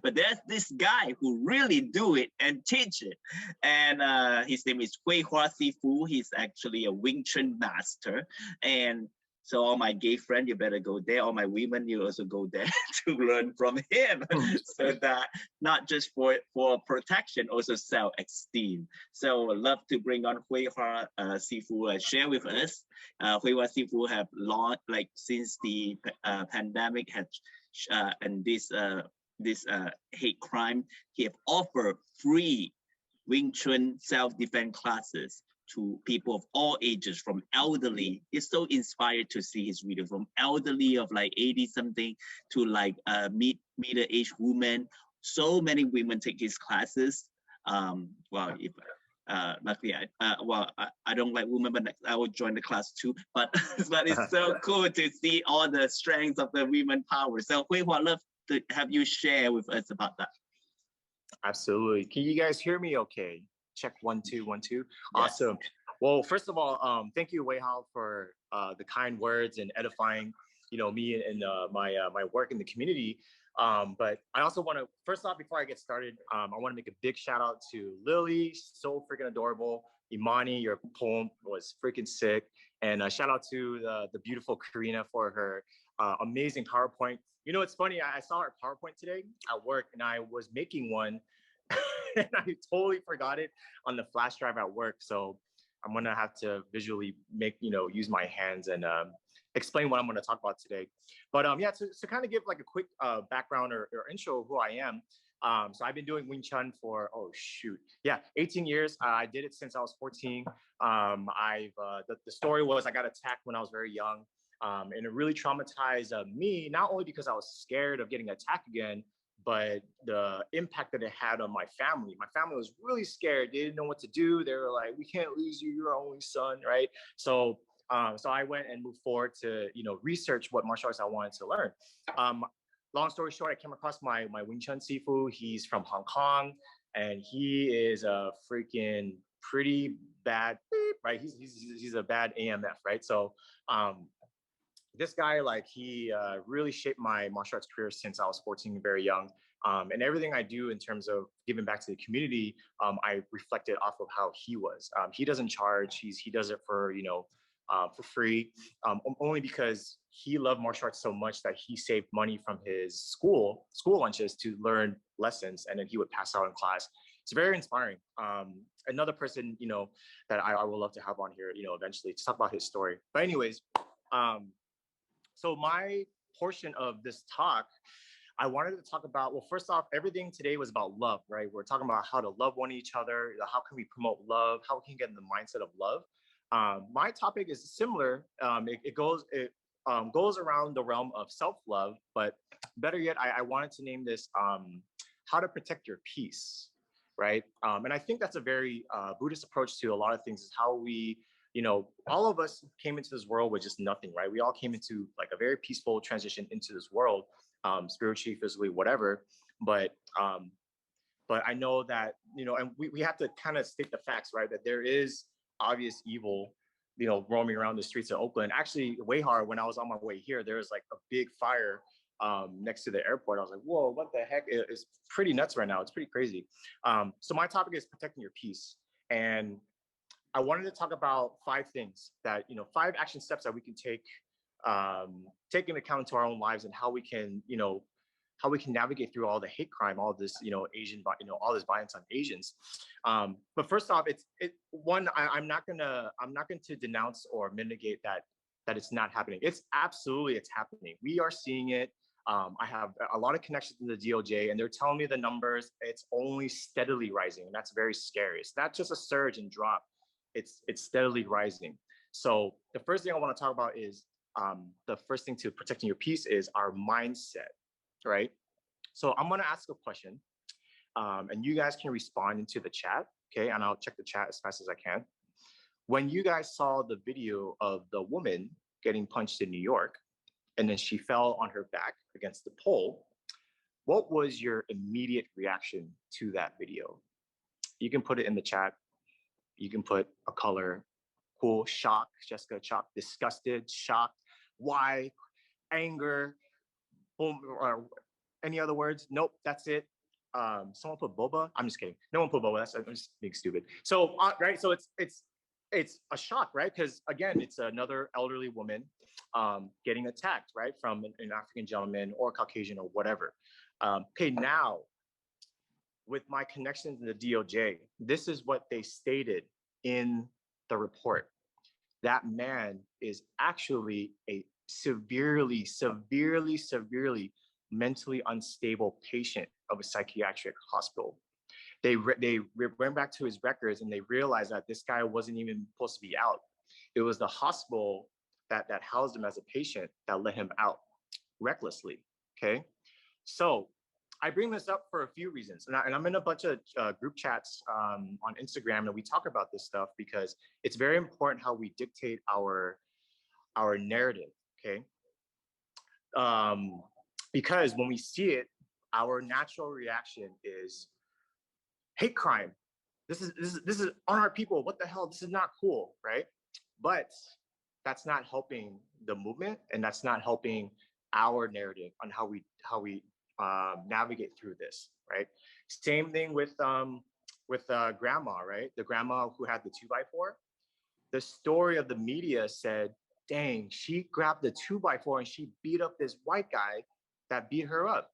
S2: But there's this guy who really do it and teach it. And his name is Weihaur Sifu. He's actually a Wing Chun master. And so all my gay friends, you better go there. All my women, you also go there to learn from him. So that not just for protection, also self-esteem. So I'd love to bring on Weihaur Sifu share with us. Weihaur Sifu have long, like since the pandemic had and this hate crime, he have offered free Wing Chun self-defense classes to people of all ages, from elderly. It's so inspired to see his video, from elderly of like 80 something to like middle-aged women. So many women take his classes. Well, luckily, I don't like women, but I will join the class too. But it's so cool to see all the strengths of the women power. So Weihaur, I'd love to have you share with us about that.
S9: Absolutely. Can you guys hear me okay? Check 1 2 1 2. Awesome.
S2: Yes.
S9: Well, first of all, thank you, Weihaur, for the kind words and edifying, me and my work in the community. But I also want to, first off, before I get started, I want to make a big shout out to Lily, so freaking adorable. Imani, your poem was freaking sick. And shout out to the beautiful Karina for her amazing PowerPoint. It's funny, I saw her PowerPoint today at work and I was making one and I totally forgot it on the flash drive at work. So I'm gonna have to visually use my hands and explain what I'm gonna talk about today. But yeah, to kind of give like a quick background or intro of who I am. So I've been doing Wing Chun for, 18 years. I did it since I was 14. The story was I got attacked when I was very young. And it really traumatized me, not only because I was scared of getting attacked again, but the impact that it had on my family. My family was really scared. They didn't know what to do. They were like, we can't lose you, you're our only son, right? So I went and moved forward to, research what martial arts I wanted to learn. Long story short, I came across my Wing Chun Sifu. He's from Hong Kong, and he is a freaking pretty bad, right? He's a bad AMF, right? So this guy, he really shaped my martial arts career since I was 14, very young. And everything I do in terms of giving back to the community, I reflected off of how he was. He doesn't charge. He does it for free, only because he loved martial arts so much that he saved money from his school lunches to learn lessons, and then he would pass out in class. It's very inspiring. Another person, that I would love to have on here, eventually to talk about his story. But anyways, so my portion of this talk, I wanted to talk about, well, first off, everything today was about love, right? We're talking about how to love one each other. How can we promote love? How can we get in the mindset of love? My topic is similar. It goes around the realm of self-love, but better yet, I wanted to name this how to protect your peace, right? And I think that's a very Buddhist approach to a lot of things, is how we, all of us came into this world with just nothing, right? We all came into like a very peaceful transition into this world, spiritually, physically, whatever. But I know that, and we have to kind of state the facts, right? That there is obvious evil, roaming around the streets of Oakland. Actually, Weihaur, when I was on my way here, there was like a big fire next to the airport. I was like, whoa, what the heck? It's pretty nuts right now. It's pretty crazy. So my topic is protecting your peace. And I wanted to talk about 5 things that, 5 action steps that we can take into account into our own lives, and how we can navigate through all the hate crime, all this, Asian, all this violence on Asians. But first off, I'm not going to denounce or mitigate that it's not happening. It's happening. We are seeing it. I have a lot of connections to the DOJ, and they're telling me the numbers. It's only steadily rising, and that's very scary. It's not just a surge and drop. It's steadily rising. So the first thing I want to talk about is the first thing to protecting your peace is our mindset, right? So I'm going to ask a question, and you guys can respond into the chat, okay? And I'll check the chat as fast as I can. When you guys saw the video of the woman getting punched in New York, and then she fell on her back against the pole, what was your immediate reaction to that video? You can put it in the chat. You can put a color, cool, shock, Jessica, shock, disgusted, shocked, why, anger, boom, or any other words? Nope, that's it. Someone put boba. I'm just kidding. No one put boba. I'm just being stupid. So, right. So it's a shock, right? Because again, it's another elderly woman getting attacked, right, from an African gentleman or Caucasian or whatever. Okay, now with my connections in the DOJ, this is what they stated in the report. That man is actually a severely mentally unstable patient of a psychiatric hospital. They went back to his records and they realized that this guy wasn't even supposed to be out. It was the hospital that housed him as a patient that let him out recklessly, okay? So I bring this up for a few reasons, and I'm in a bunch of group chats on Instagram, and we talk about this stuff because it's very important how we dictate our narrative. Okay, because when we see it, our natural reaction is hate crime. This is on our people. What the hell? This is not cool, right? But that's not helping the movement, and that's not helping our narrative on how we navigate through this, right? Same thing with grandma, right? The grandma who had the 2x4. The story of the media said, dang, she grabbed the 2x4 and she beat up this white guy that beat her up.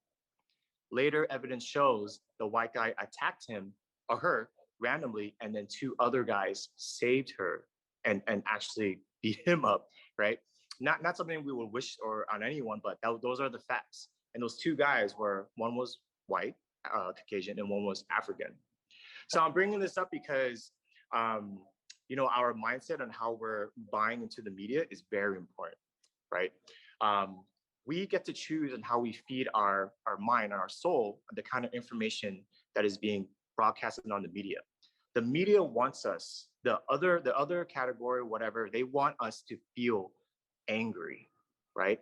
S9: Later evidence shows the white guy attacked him or her randomly, and then two other guys saved her and actually beat him up, right? Not something we would wish or on anyone, but those are the facts. And those two guys were, one was white, Caucasian, and one was African. So I'm bringing this up because, you know, our mindset on how we're buying into the media is very important, right? We get to choose on how we feed our mind and our soul, the kind of information that is being broadcasted on the media. The media wants us, the other category, whatever, they want us to feel angry, right?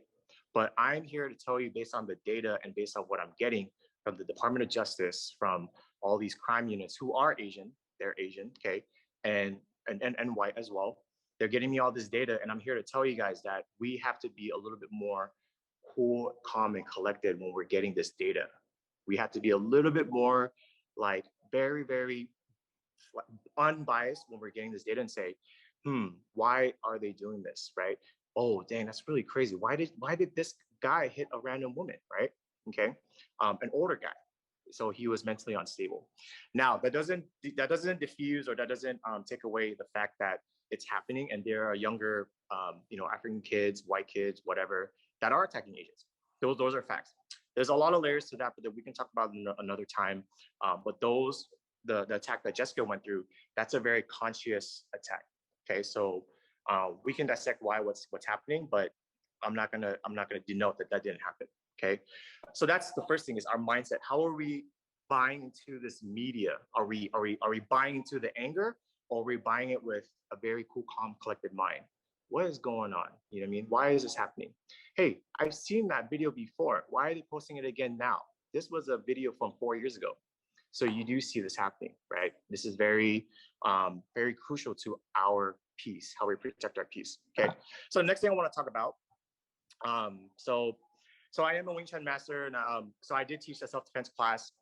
S9: But I'm here to tell you, based on the data and based on what I'm getting from the Department of Justice, from all these crime units who are Asian, they're Asian, okay, and white as well. They're getting me all this data, and I'm here to tell you guys that we have to be a little bit more cool, calm, and collected when we're getting this data. We have to be a little bit more like very, very unbiased when we're getting this data and say, why are they doing this, right? Oh, dang, that's really crazy. Why did this guy hit a random woman, right? Okay, an older guy. So he was mentally unstable. Now, that doesn't diffuse or that doesn't take away the fact that it's happening, and there are younger, you know, African kids, white kids, whatever, that are attacking Asians. Those are facts. There's a lot of layers to that, but that we can talk about another time. But the attack that Jessica went through, that's a very conscious attack. Okay, so we can dissect what's happening, but I'm not gonna denote that didn't happen. Okay, so that's the first thing, is our mindset. How are we buying into this media? Are we buying into the anger, or are we buying it with a very cool, calm, collected mind? What is going on? You know what I mean? Why is this happening? Hey, I've seen that video before. Why are they posting it again now? This was a video from 4 years ago. So you do see this happening, right? This is very, very crucial to our peace, how we protect our peace. Okay. So the next thing I want to talk about, so I am a Wing Chun master, and so I did teach a self-defense class.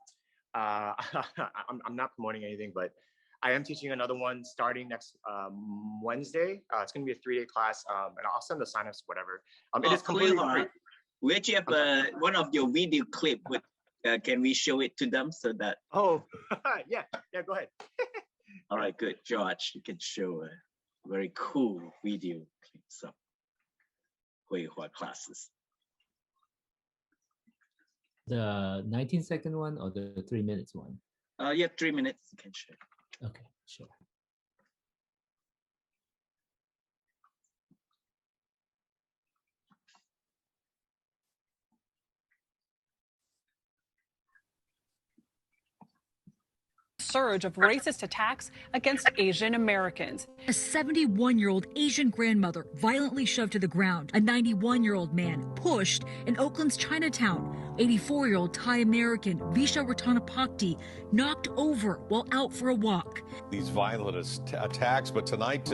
S9: I'm not promoting anything, but I am teaching another one starting next Wednesday. It's going to be a 3-day class, and I'll send the signups, whatever. It is completely free.
S2: We actually have one of your video clip. With, can we show it to them so that?
S9: Oh, yeah, go ahead.
S2: All right, good, George. You can show a very cool video clips of Weihaur classes.
S10: The 19-second one or the 3 minutes one?
S2: Yeah, 3 minutes. You can share.
S10: Okay, sure.
S11: Surge of racist attacks against Asian Americans.
S12: A 71-year-old Asian grandmother violently shoved to the ground. A 91-year-old man pushed in Oakland's Chinatown. 84-year-old Thai American Visha Ratanapakdi knocked over while out for a walk.
S13: These violent attacks, but tonight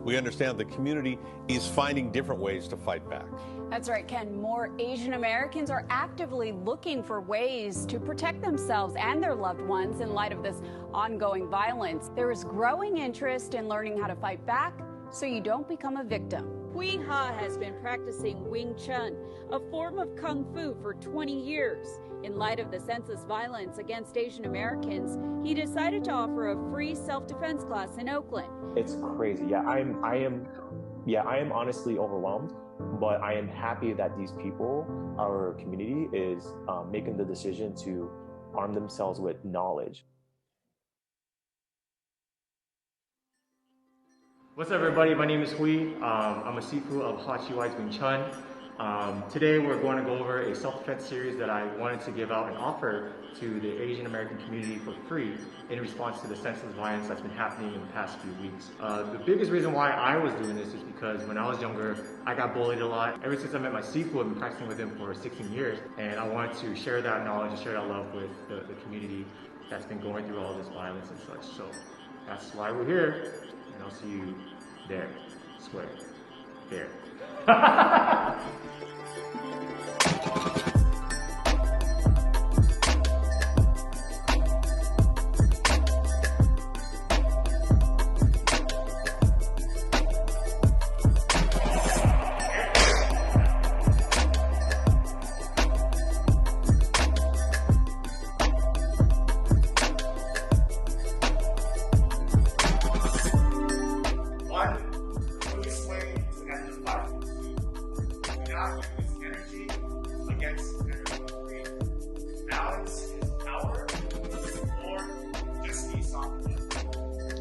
S13: we understand the community is finding different ways to fight back.
S11: That's right, Ken. More Asian Americans are actively looking for ways to protect themselves and their loved ones in light of this ongoing violence. There is growing interest in learning how to fight back so you don't become a victim.
S14: Hui Ha has been practicing Wing Chun, a form of Kung Fu, for 20 years. In light of the senseless violence against Asian Americans, he decided to offer a free self-defense class in Oakland.
S15: It's crazy. Yeah, I am honestly overwhelmed, but I am happy that these people, our community, is making the decision to arm themselves with knowledge.
S9: What's up, everybody? My name is Hui. I'm a Sifu of HighTea Wing Chun. Today we're going to go over a self-defense series that I wanted to give out and offer to the Asian American community for free in response to the senseless violence that's been happening in the past few weeks. The biggest reason why I was doing this is because when I was younger, I got bullied a lot. Ever since I met my Sifu, I've been practicing with him for 16 years, and I wanted to share that knowledge and share that love with the community that's been going through all this violence and such. So that's why we're here, and I'll see you there. Swear. There.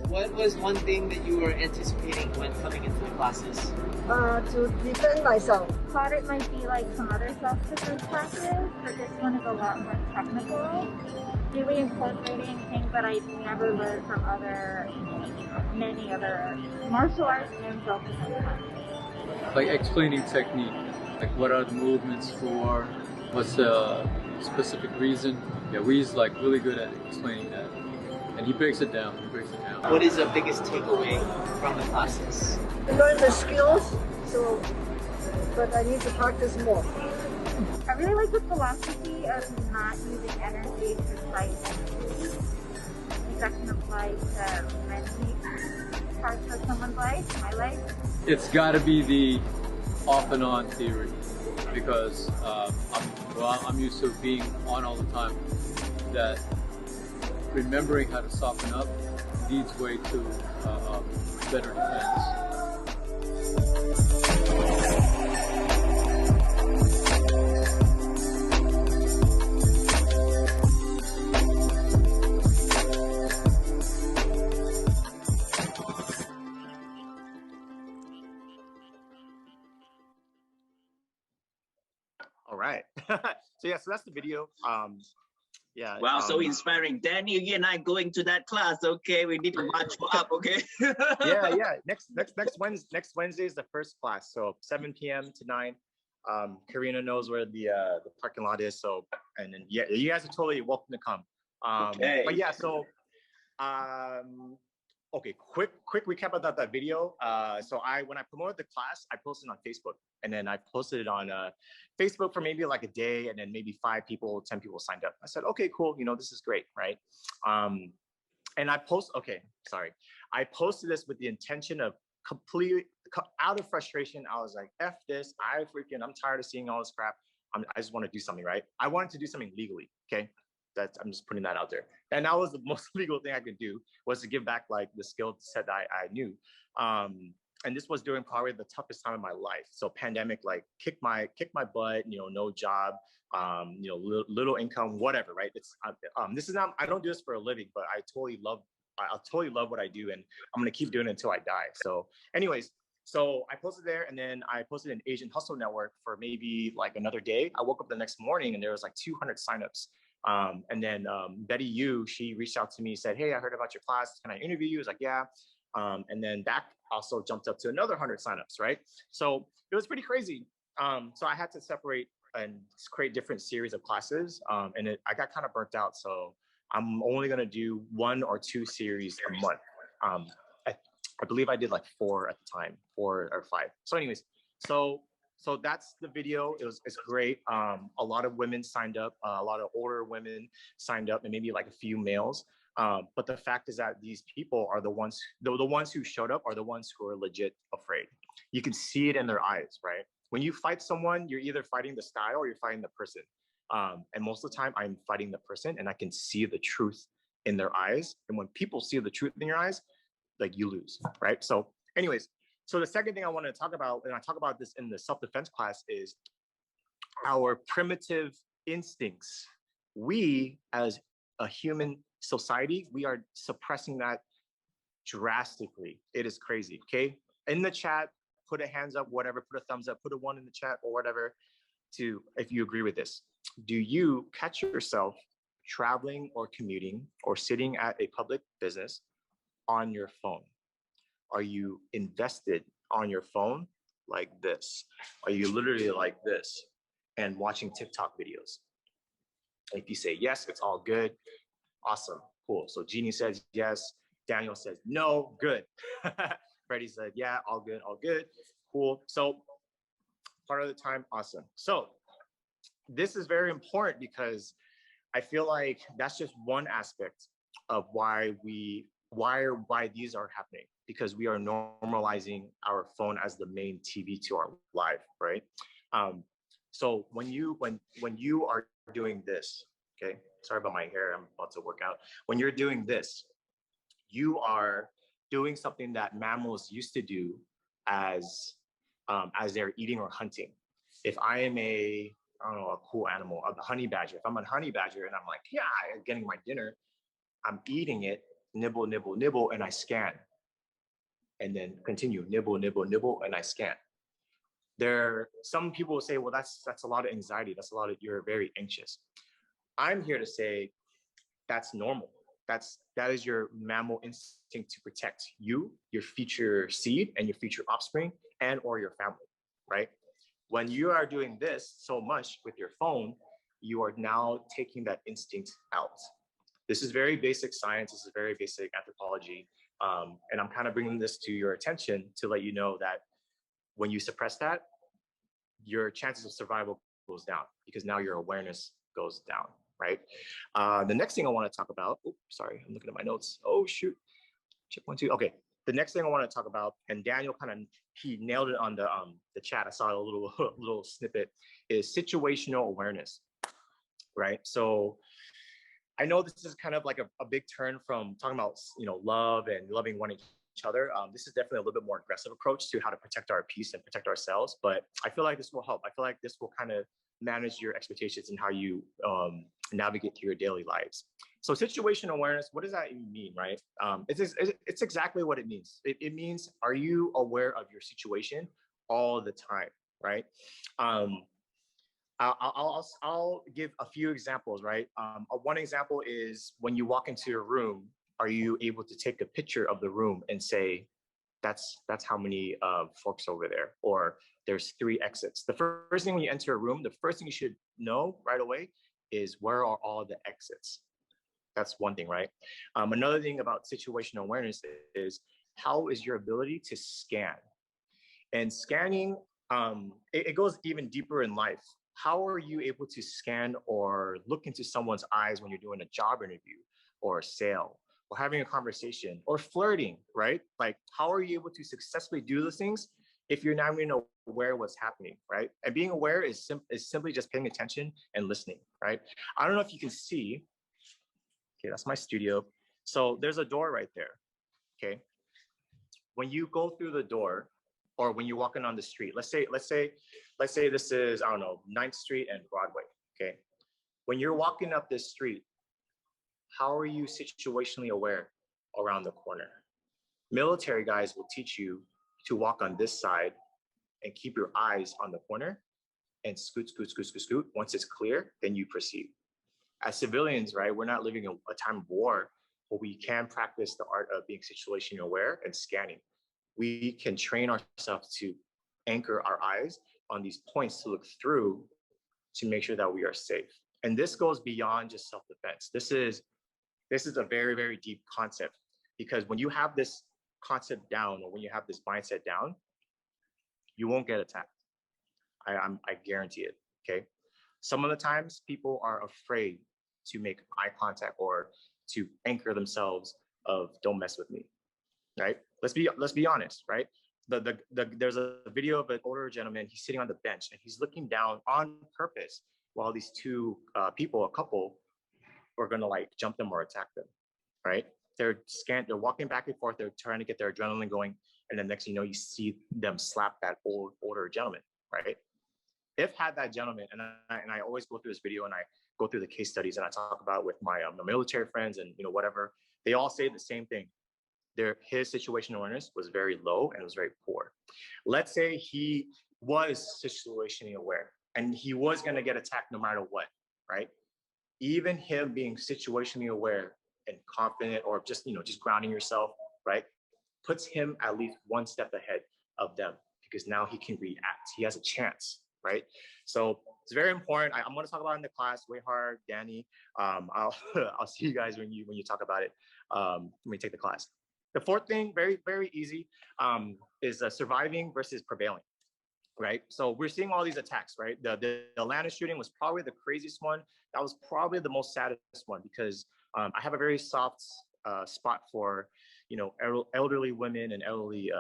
S16: What was one thing that you were anticipating when coming into the classes?
S17: To defend myself. Thought it might be like some other self-defense classes, but this one is a lot more technical. Really incorporating things that I never learned from many other martial arts and self-defense classes.
S18: Like explaining technique, like what are the movements for, what's the specific reason. Yeah, Wee's like really good at explaining that. And he breaks it down,
S16: What is the biggest takeaway from the classes?
S17: I learned the skills, but I need to practice more. I really like the philosophy of not using energy to fight energy. I think that can apply to many parts of someone's life, my life.
S18: It's got to be the off and on theory, because I'm used to being on all the time. That remembering how to soften up leads way to better defense.
S9: All right. So that's the video. Yeah.
S2: Wow, so inspiring. Daniel, you and I going to that class. Okay, we need to match up. Okay.
S9: yeah. Next Wednesday is the first class. So 7 p.m. to 9. Karina knows where the parking lot is. So, and then yeah, you guys are totally welcome to come.
S2: Okay.
S9: But yeah, so okay, quick recap about that video. So when I promoted the class, I posted on Facebook, and then I posted it on Facebook for maybe like a day, and then maybe 10 people signed up. I said, okay, cool, this is great, right? And I posted this with the intention of completely out of frustration. I was like, F this, I'm tired of seeing all this crap. I just want to do something, right? I wanted to do something legally, okay? I'm just putting that out there. And that was the most legal thing I could do, was to give back like the skill set that I knew. And this was during probably the toughest time of my life. So pandemic, like kicked my butt, no job, little income, whatever, right? This is not, I don't do this for a living, but I totally love what I do, and I'm gonna keep doing it until I die. So anyways, so I posted there, and then I posted an Asian Hustle Network for maybe like another day. I woke up the next morning and there was like 200 signups. And then Betty Yu, she reached out to me, said, hey, I heard about your class. Can I interview you? I was like, yeah. And then that also jumped up to another 100 signups, right? So it was pretty crazy. So I had to separate and create different series of classes. And I got kind of burnt out. So I'm only going to do 1 or 2 series a month. I believe I did like 4 at the time, 4 or 5. So anyways, so that's the video. It's great. A lot of women signed up, a lot of older women signed up, and maybe like a few males. But the fact is that these people are the ones who showed up are the ones who are legit afraid. You can see it in their eyes, right? When you fight someone, you're either fighting the style or you're fighting the person. And most of the time I'm fighting the person, and I can see the truth in their eyes. And when people see the truth in your eyes, like, you lose, right? So anyways, so the second thing I want to talk about, and I talk about this in the self-defense class, is our primitive instincts. We, as a human society, we are suppressing that drastically. It is crazy, okay? In the chat, put a hands up, whatever, put a thumbs up, put a 1 in the chat or whatever if you agree with this. Do you catch yourself traveling or commuting or sitting at a public business on your phone? Are you invested on your phone like this? Are you literally like this and watching TikTok videos? If you say yes, it's all good. Awesome, cool. So Jeannie says yes. Daniel says no, good. Freddie said, yeah, all good, cool. So part of the time, awesome. So this is very important because I feel like that's just one aspect of why these are happening, because we are normalizing our phone as the main TV to our life, right? So when you are doing this, okay, sorry about my hair, I'm about to work out. When you're doing this, you are doing something that mammals used to do as they're eating or hunting. If I am a cool animal, a honey badger, if I'm a honey badger and I'm like, yeah, I'm getting my dinner, I'm eating it, nibble, nibble, nibble, and I scan. And then continue, nibble, nibble, nibble, and I scan. Some people will say, well, that's a lot of anxiety. You're very anxious. I'm here to say that's normal. That is your mammal instinct to protect you, your future seed, and your future offspring, and or your family, right? When you are doing this so much with your phone, you are now taking that instinct out. This is very basic science. This is very basic anthropology. And I'm kind of bringing this to your attention to let you know that when you suppress that, your chances of survival goes down because now your awareness goes down, right? The next thing I want to talk about, sorry, I'm looking at my notes. Oh, shoot. Check 1, 2. Okay. The next thing I want to talk about, and Daniel he nailed it on the chat. I saw a little snippet, is situational awareness, right? So I know this is kind of like a big turn from talking about, love and loving one each other. This is definitely a little bit more aggressive approach to how to protect our peace and protect ourselves. But I feel like this will help. I feel like this will kind of manage your expectations and how you navigate through your daily lives. So situational awareness, what does that even mean, right? It's exactly what it means. It means, are you aware of your situation all the time, right? I'll give a few examples, right? One example is when you walk into a room, are you able to take a picture of the room and say, that's how many forks over there, or there's 3 exits. The first thing when you enter a room, the first thing you should know right away is where are all the exits. That's one thing, right? Another thing about situational awareness is how is your ability to scan? And scanning, it goes even deeper in life. How are you able to scan or look into someone's eyes when you're doing a job interview or a sale or having a conversation or flirting, right? Like, how are you able to successfully do those things if you're not even aware what's happening, right? And being aware is simply just paying attention and listening, right? I don't know if you can see. Okay, that's my studio. So there's a door right there, okay? When you go through the door, or when you're walking on the street, let's say this is, 9th Street and Broadway, okay? When you're walking up this street, how are you situationally aware around the corner? Military guys will teach you to walk on this side and keep your eyes on the corner and scoot, scoot, scoot, scoot, scoot. Once it's clear, then you proceed. As civilians, right, we're not living in a time of war, but we can practice the art of being situationally aware and scanning. We can train ourselves to anchor our eyes on these points to look through to make sure that we are safe. And this goes beyond just self-defense. This is a very, very deep concept, because when you have this concept down, or when you have this mindset down, you won't get attacked. I guarantee it, okay? Some of the times people are afraid to make eye contact or to anchor themselves of don't mess with me, right? Let's be honest, right? There's a video of an older gentleman. He's sitting on the bench and he's looking down on purpose while these 2 people, a couple, are gonna like jump them or attack them, right? They're walking back and forth. They're trying to get their adrenaline going, and then next thing you know, you see them slap that older gentleman, right? If had that gentleman, and I always go through this video and I go through the case studies and I talk about with my military friends and whatever, they all say the same thing. his situational awareness was very low and was very poor. Let's say he was situationally aware and he was going to get attacked no matter what, right? Even him being situationally aware and confident, or just, just grounding yourself, right, puts him at least one step ahead of them, because now he can react. He has a chance, right? So it's very important. I'm going to talk about it in the class. Weihaur, Danny, I'll see you guys when you talk about it when you take the class. The fourth thing, very, very easy, is surviving versus prevailing, right? So we're seeing all these attacks, right? The Atlanta shooting was probably the craziest one. That was probably the most saddest one, because I have a very soft spot for, elderly women and elderly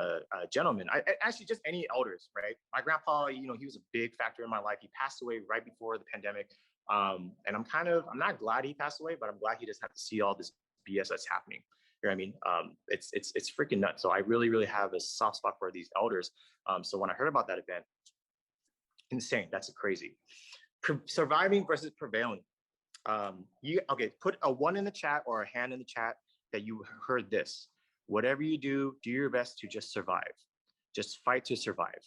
S9: gentlemen. Actually just any elders, right? My grandpa, he was a big factor in my life. He passed away right before the pandemic. And I'm not glad he passed away, but I'm glad he doesn't have to see all this BS that's happening. You know what I mean? It's freaking nuts. So I really, really have a soft spot for these elders. So when I heard about that event, insane, that's crazy. Surviving versus prevailing. Put a 1 in the chat or a hand in the chat that you heard this. Whatever you do your best to just survive. Just fight to survive.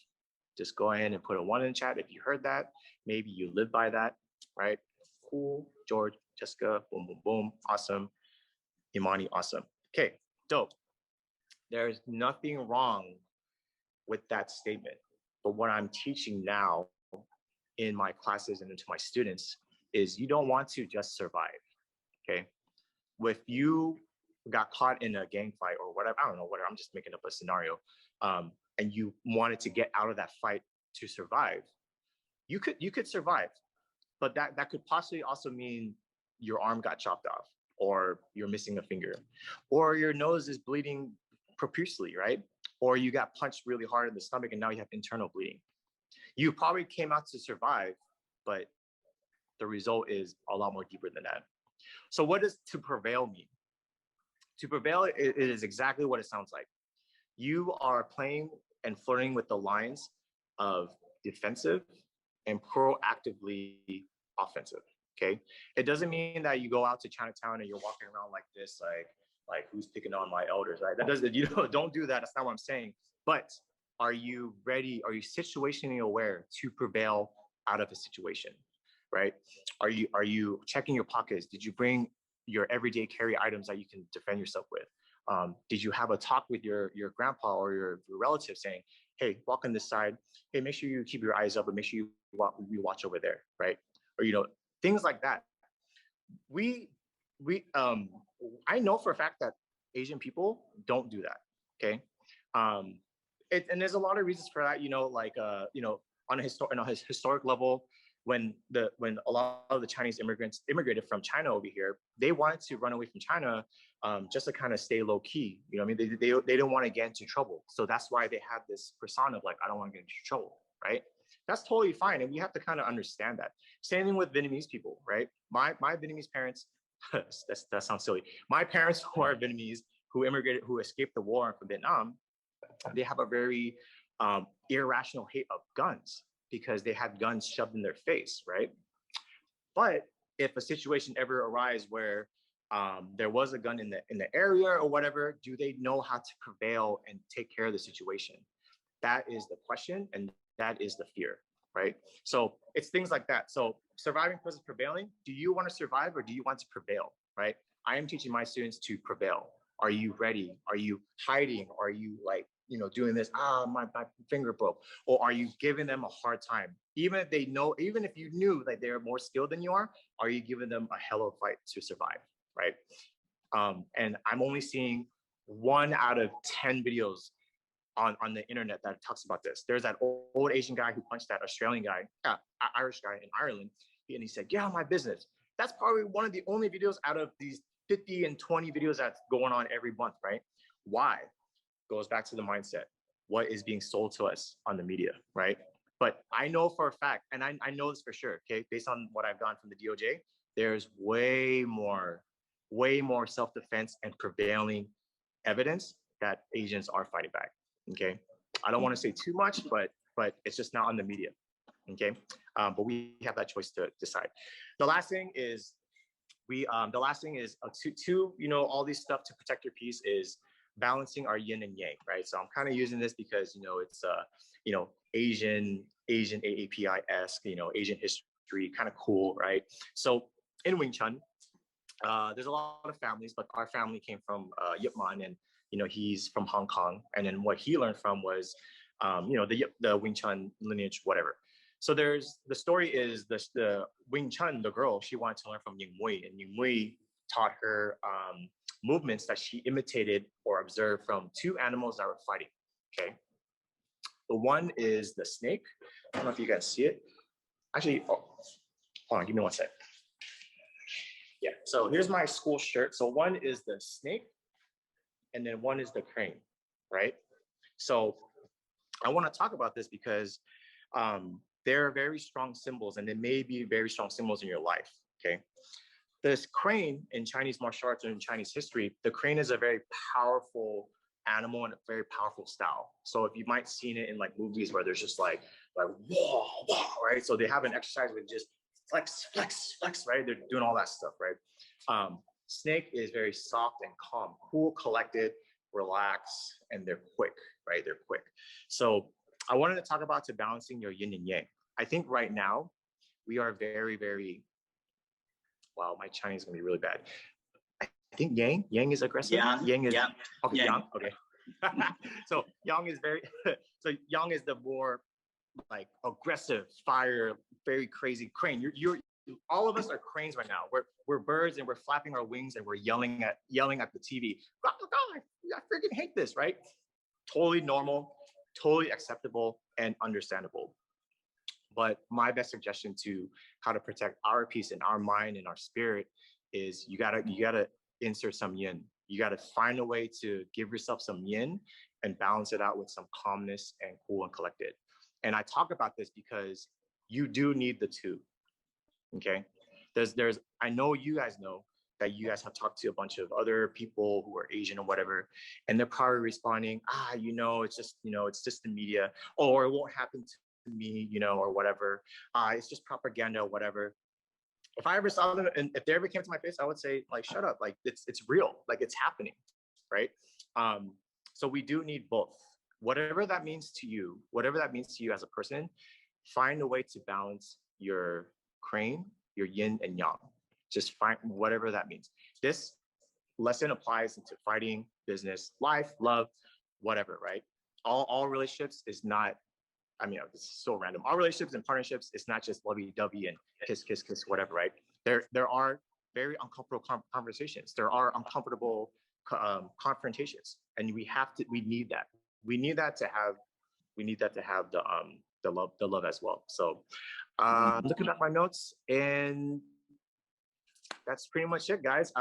S9: Just go ahead and put a 1 in the chat if you heard that. Maybe you live by that, right? Cool. George, Jessica, boom, boom, boom. Awesome. Imani, awesome. Okay, dope. There's nothing wrong with that statement. But what I'm teaching now in my classes and to my students is you don't want to just survive, okay? If you got caught in a gang fight or whatever, I don't know, whatever, I'm just making up a scenario, and you wanted to get out of that fight to survive, you could survive, but that could possibly also mean your arm got chopped off, or you're missing a finger, or your nose is bleeding profusely, right? Or you got punched really hard in the stomach and now you have internal bleeding. You probably came out to survive, but the result is a lot more deeper than that. So what does to prevail mean? To prevail, it is exactly what it sounds like. You are playing and flirting with the lines of defensive and proactively offensive, okay? It doesn't mean that you go out to Chinatown and you're walking around like this, like who's picking on my elders, right? That doesn't, don't do that. That's not what I'm saying. But are you ready? Are you situationally aware to prevail out of a situation, right? Are you checking your pockets? Did you bring your everyday carry items that you can defend yourself with? Did you have a talk with your grandpa or your relative saying, hey, walk on this side. Hey, make sure you keep your eyes up, and make sure you watch over there, right? Or, things like that. I know for a fact that Asian people don't do that, okay? And there's a lot of reasons for that, on a historic level, when a lot of the Chinese immigrants immigrated from China over here, they wanted to run away from China just to kind of stay low key. You know what I mean? They don't want to get into trouble. So that's why they have this persona of like, I don't want to get into trouble, right? That's totally fine. And we have to kind of understand that. Same thing with Vietnamese people, right? My Vietnamese parents, that sounds silly. My parents who are Vietnamese, who immigrated, who escaped the war from Vietnam, they have a very irrational hate of guns because they had guns shoved in their face, right? But if a situation ever arises where there was a gun in the area or whatever, do they know how to prevail and take care of the situation? That is the question, and that is the fear, right? So it's things like that. So surviving versus prevailing. Do you want to survive or do you want to prevail, right? I am teaching my students to prevail. Are you ready? Are you hiding? Are you doing this? My finger broke. Or are you giving them a hard time? Even if you knew that they're more skilled than you are you giving them a hell of a fight to survive, right? And I'm only seeing 1 out of 10 videos on the internet that talks about this. There's that old Asian guy who punched that Australian guy, Irish guy in Ireland, and he said, "Get out of my business." That's probably one of the only videos out of these 50 and 20 videos that's going on every month, right? Why? Goes back to the mindset. What is being sold to us on the media, right? But I know for a fact, and I know this for sure, okay, based on what I've gotten from the DOJ, there's way more self-defense and prevailing evidence that Asians are fighting back, okay? I don't want to say too much, but it's just not on the media, okay? But we have that choice to decide. The last thing is, all these stuff to protect your peace is balancing our yin and yang, right? So I'm kind of using this because, it's, Asian AAPI-esque, Asian history, kind of cool, right? So in Wing Chun, there's a lot of families, but our family came from Yipman, and he's from Hong Kong. And then what he learned from was, the Wing Chun lineage, whatever. So the story is the Wing Chun, the girl, she wanted to learn from Ying Mui, and Ying Mui taught her movements that she imitated or observed from two animals that were fighting. Okay, the one is the snake. I don't know if you guys see it. Actually, hold on, give me one sec. Yeah, so here's my school shirt. So one is the snake, and then one is the crane, right? So I want to talk about this because they're very strong symbols, and they may be very strong symbols in your life, okay? This crane in Chinese martial arts and in Chinese history, the crane is a very powerful animal and a very powerful style. So if you might seen it in like movies where there's just like whoa, whoa, right? So they have an exercise with just flex, flex, flex, right? They're doing all that stuff, right? Snake is very soft and calm, cool, collected, relaxed, and they're quick, right? They're quick. So I wanted to talk about balancing your yin and yang. I think right now we are very, very, wow, my Chinese is gonna be really bad. I think yang is aggressive. Yang is, okay, yang, okay. So yang is so yang is the more like aggressive, fire, very crazy crane. You're all of us are cranes right now. We're birds and we're flapping our wings and we're yelling at the TV. Oh, God, I freaking hate this, right? Totally normal, totally acceptable and understandable. But my best suggestion to how to protect our peace and our mind and our spirit is you gotta insert some yin. You gotta find a way to give yourself some yin and balance it out with some calmness and cool and collected. And I talk about this because you do need the two. Okay, I know you guys know that you guys have talked to a bunch of other people who are Asian or whatever, and they're probably responding, it's just the media, or it won't happen to me, or whatever. It's just propaganda or whatever. If I ever saw them and if they ever came to my face, I would say, like, shut up, like it's real, like it's happening, right? So we do need both. Whatever that means to you as a person, find a way to balance your crane, your yin and yang. Just find whatever that means. This lesson applies into fighting, business, life, love, whatever, right? All relationships is not, it's so random. All relationships and partnerships, it's not just lovey-dovey and kiss, kiss, kiss, whatever, right? There are very uncomfortable conversations. There are uncomfortable confrontations, and we need that. We need that to have the love as well. So looking at my notes, and that's pretty much it, guys.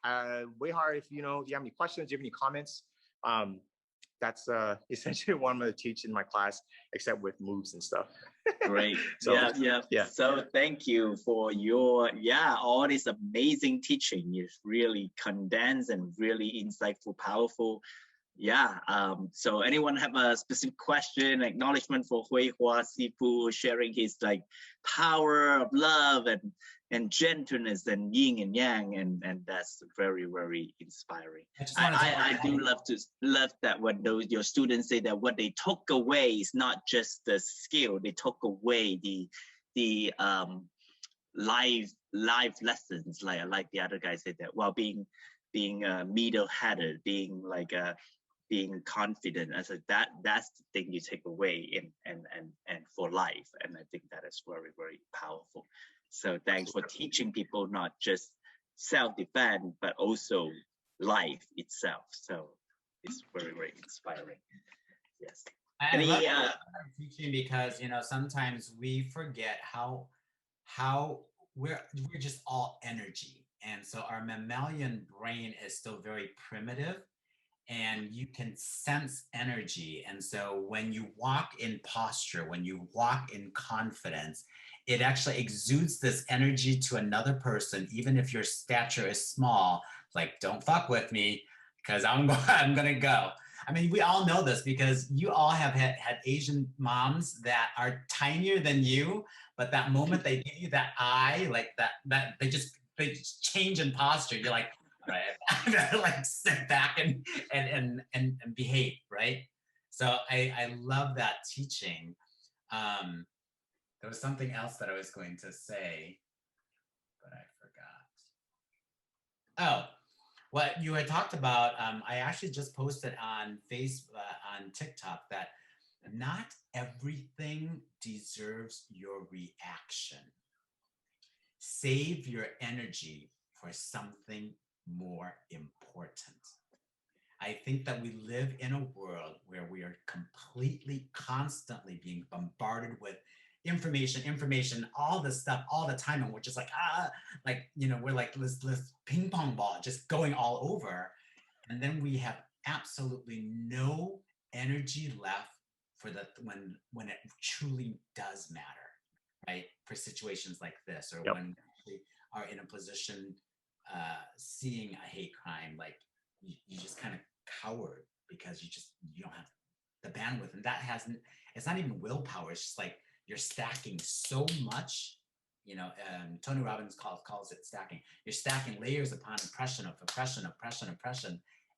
S9: Weihaur, if you have any questions, you have any comments, that's essentially what I'm going to teach in my class, except with moves and stuff.
S2: Great.
S9: So,
S2: yeah. So thank you for your, all this amazing teaching. It's really condensed and really insightful, powerful. So anyone have a specific question, acknowledgement for Weihaur Sifu sharing his power of love and gentleness and yin and yang, and that's very, very inspiring. I do love that when your students say that what they took away is not just the skill, they took away the life lessons, like the other guy said that, well, being middle-headed, being confident. I said that's the thing you take away and for life, and I think that is very, very powerful. So thanks for teaching people not just self-defense but also life itself. So it's very, very inspiring. Yes.
S3: I love teaching because sometimes we forget how we're just all energy, and so our mammalian brain is still very primitive. And you can sense energy. And so when you walk in posture, when you walk in confidence, it actually exudes this energy to another person, even if your stature is small, like, don't fuck with me because I'm going to go. I mean, we all know this because you all have had Asian moms that are tinier than you, but that moment they give you that eye, like that they just change in posture. You're like, right? Like sit back and behave, right? So I love that teaching. There was something else that I was going to say, but I forgot. Oh, what you had talked about, I actually just posted on on TikTok that not everything deserves your reaction. Save your energy for something more important. I think that we live in a world where we are completely, constantly being bombarded with information, all this stuff all the time. And we're just like, we're like this ping pong ball just going all over. And then we have absolutely no energy left for when it truly does matter, right? For situations like this, or when we are in a position seeing a hate crime, like you just kind of cower because you don't have the bandwidth. And it's not even willpower. It's just like you're stacking so much, Tony Robbins calls it stacking. You're stacking layers upon oppression.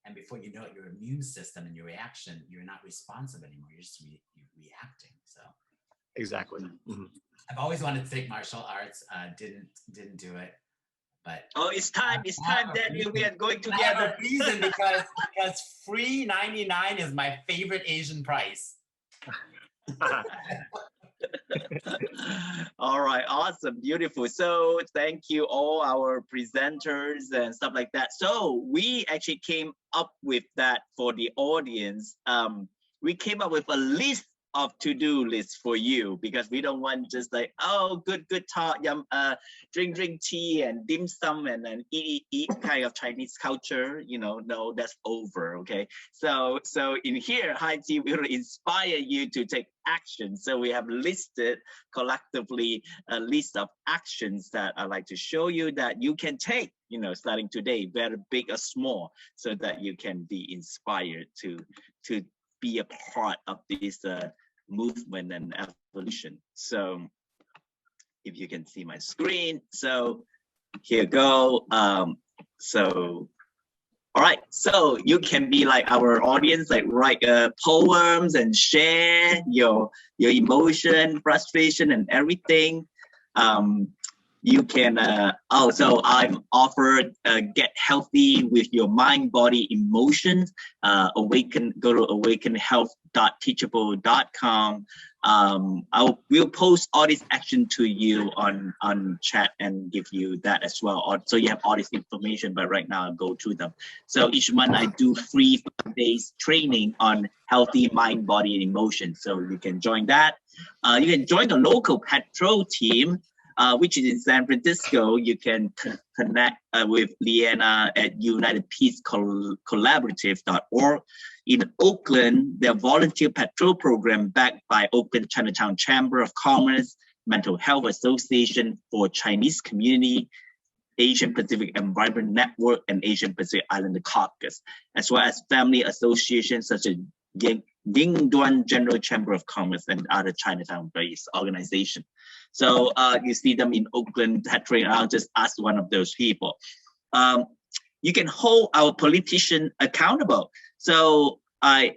S3: And before you know it, your immune system and your reaction, you're not responsive anymore. You're just reacting. So
S9: exactly.
S3: I've always wanted to take martial arts. Didn't do it. But
S2: it's time, Daniel. We are going together.
S3: I have a reason because free 99 is my favorite Asian price.
S2: All right, awesome, beautiful. So thank you all our presenters and stuff like that. So we actually came up with that for the audience. We came up with a list of to-do lists for you, because we don't want just like, oh, good talk, drink tea and dim sum and then eat kind of Chinese culture, no, that's over. Okay, so in here, HighTea will inspire you to take action. So we have listed collectively a list of actions that I'd like to show you that you can take, starting today, whether big or small, so that you can be inspired to be a part of this movement and evolution. So if you can see my screen, so here you go. So all right, so you can be like our audience, like write poems and share your emotion, frustration, and everything. You can also, I've offered get healthy with your mind, body, emotions. Go to awakenhealth.teachable.com. We'll post all this action to you on chat and give you that as well. So you have all this information, but right now I'll go through them. So each month I do free 5 days training on healthy mind, body, and emotion. So you can join that. You can join the local patrol team, which is in San Francisco. You can connect with Leanna at UnitedPeaceCollaborative.org. In Oakland, their volunteer patrol program backed by Oakland Chinatown Chamber of Commerce, Mental Health Association for Chinese Community, Asian Pacific Environment Network, and Asian Pacific Islander Caucus, as well as family associations such as Yingduan General Chamber of Commerce and other Chinatown-based organizations. So you see them in Oakland patrolling around. Just ask one of those people. You can hold our politician accountable. So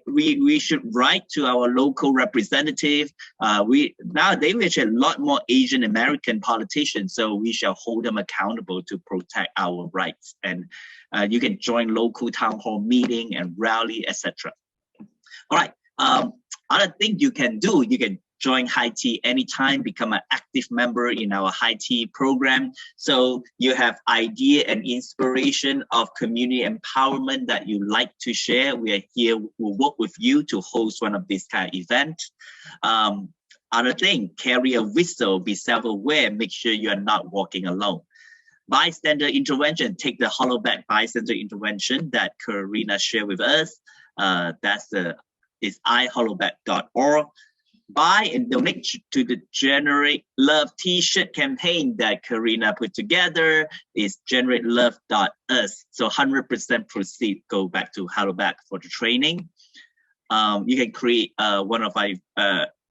S2: we should write to our local representative. Nowadays we have a lot more Asian American politicians, so we shall hold them accountable to protect our rights. And you can join local town hall meeting and rally, etc. All right. Other thing you can do, you can join HighTea Anytime, become an active member in our HighTea program. So you have idea and inspiration of community empowerment that you like to share. We are here, we'll work with you to host one of these kind of events. Other thing, carry a whistle, be self-aware, make sure you are not walking alone. Bystander intervention, take the hollowback bystander intervention that Karina shared with us. It's ihollowback.org. Buy and donate to the Generate Love t-shirt campaign that Karina put together. It's generatelove.us. So 100% proceed go back to Hollowback for the training. You can create, one of my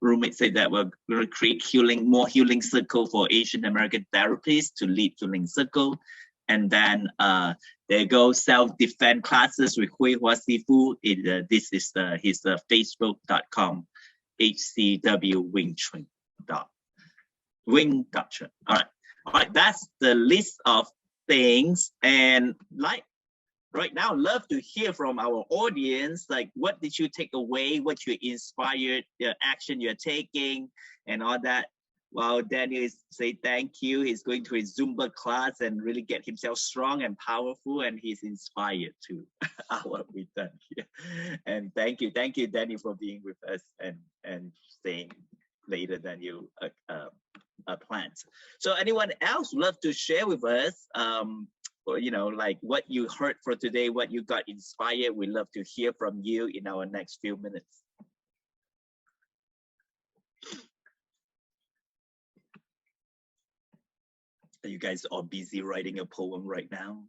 S2: roommates said that we're going to create more healing circle for Asian American therapists to lead healing circle. And then there go self-defense classes with Weihaur Sifu. This is his facebook.com, HCW Wing Chun. Wing Chun. All right, that's the list of things. And like right now, love to hear from our audience. Like, what did you take away? What you inspired? The action you're taking, and all that. Wow, Daniel is say thank you. He's going to his Zumba class and really get himself strong and powerful, and he's inspired to what we've done here. And thank you, Daniel, for being with us and staying later than you planned. So, anyone else love to share with us? Or, you know, like what you heard for today, what you got inspired. We love to hear from you in our next few minutes. Are you guys all busy writing a poem right now?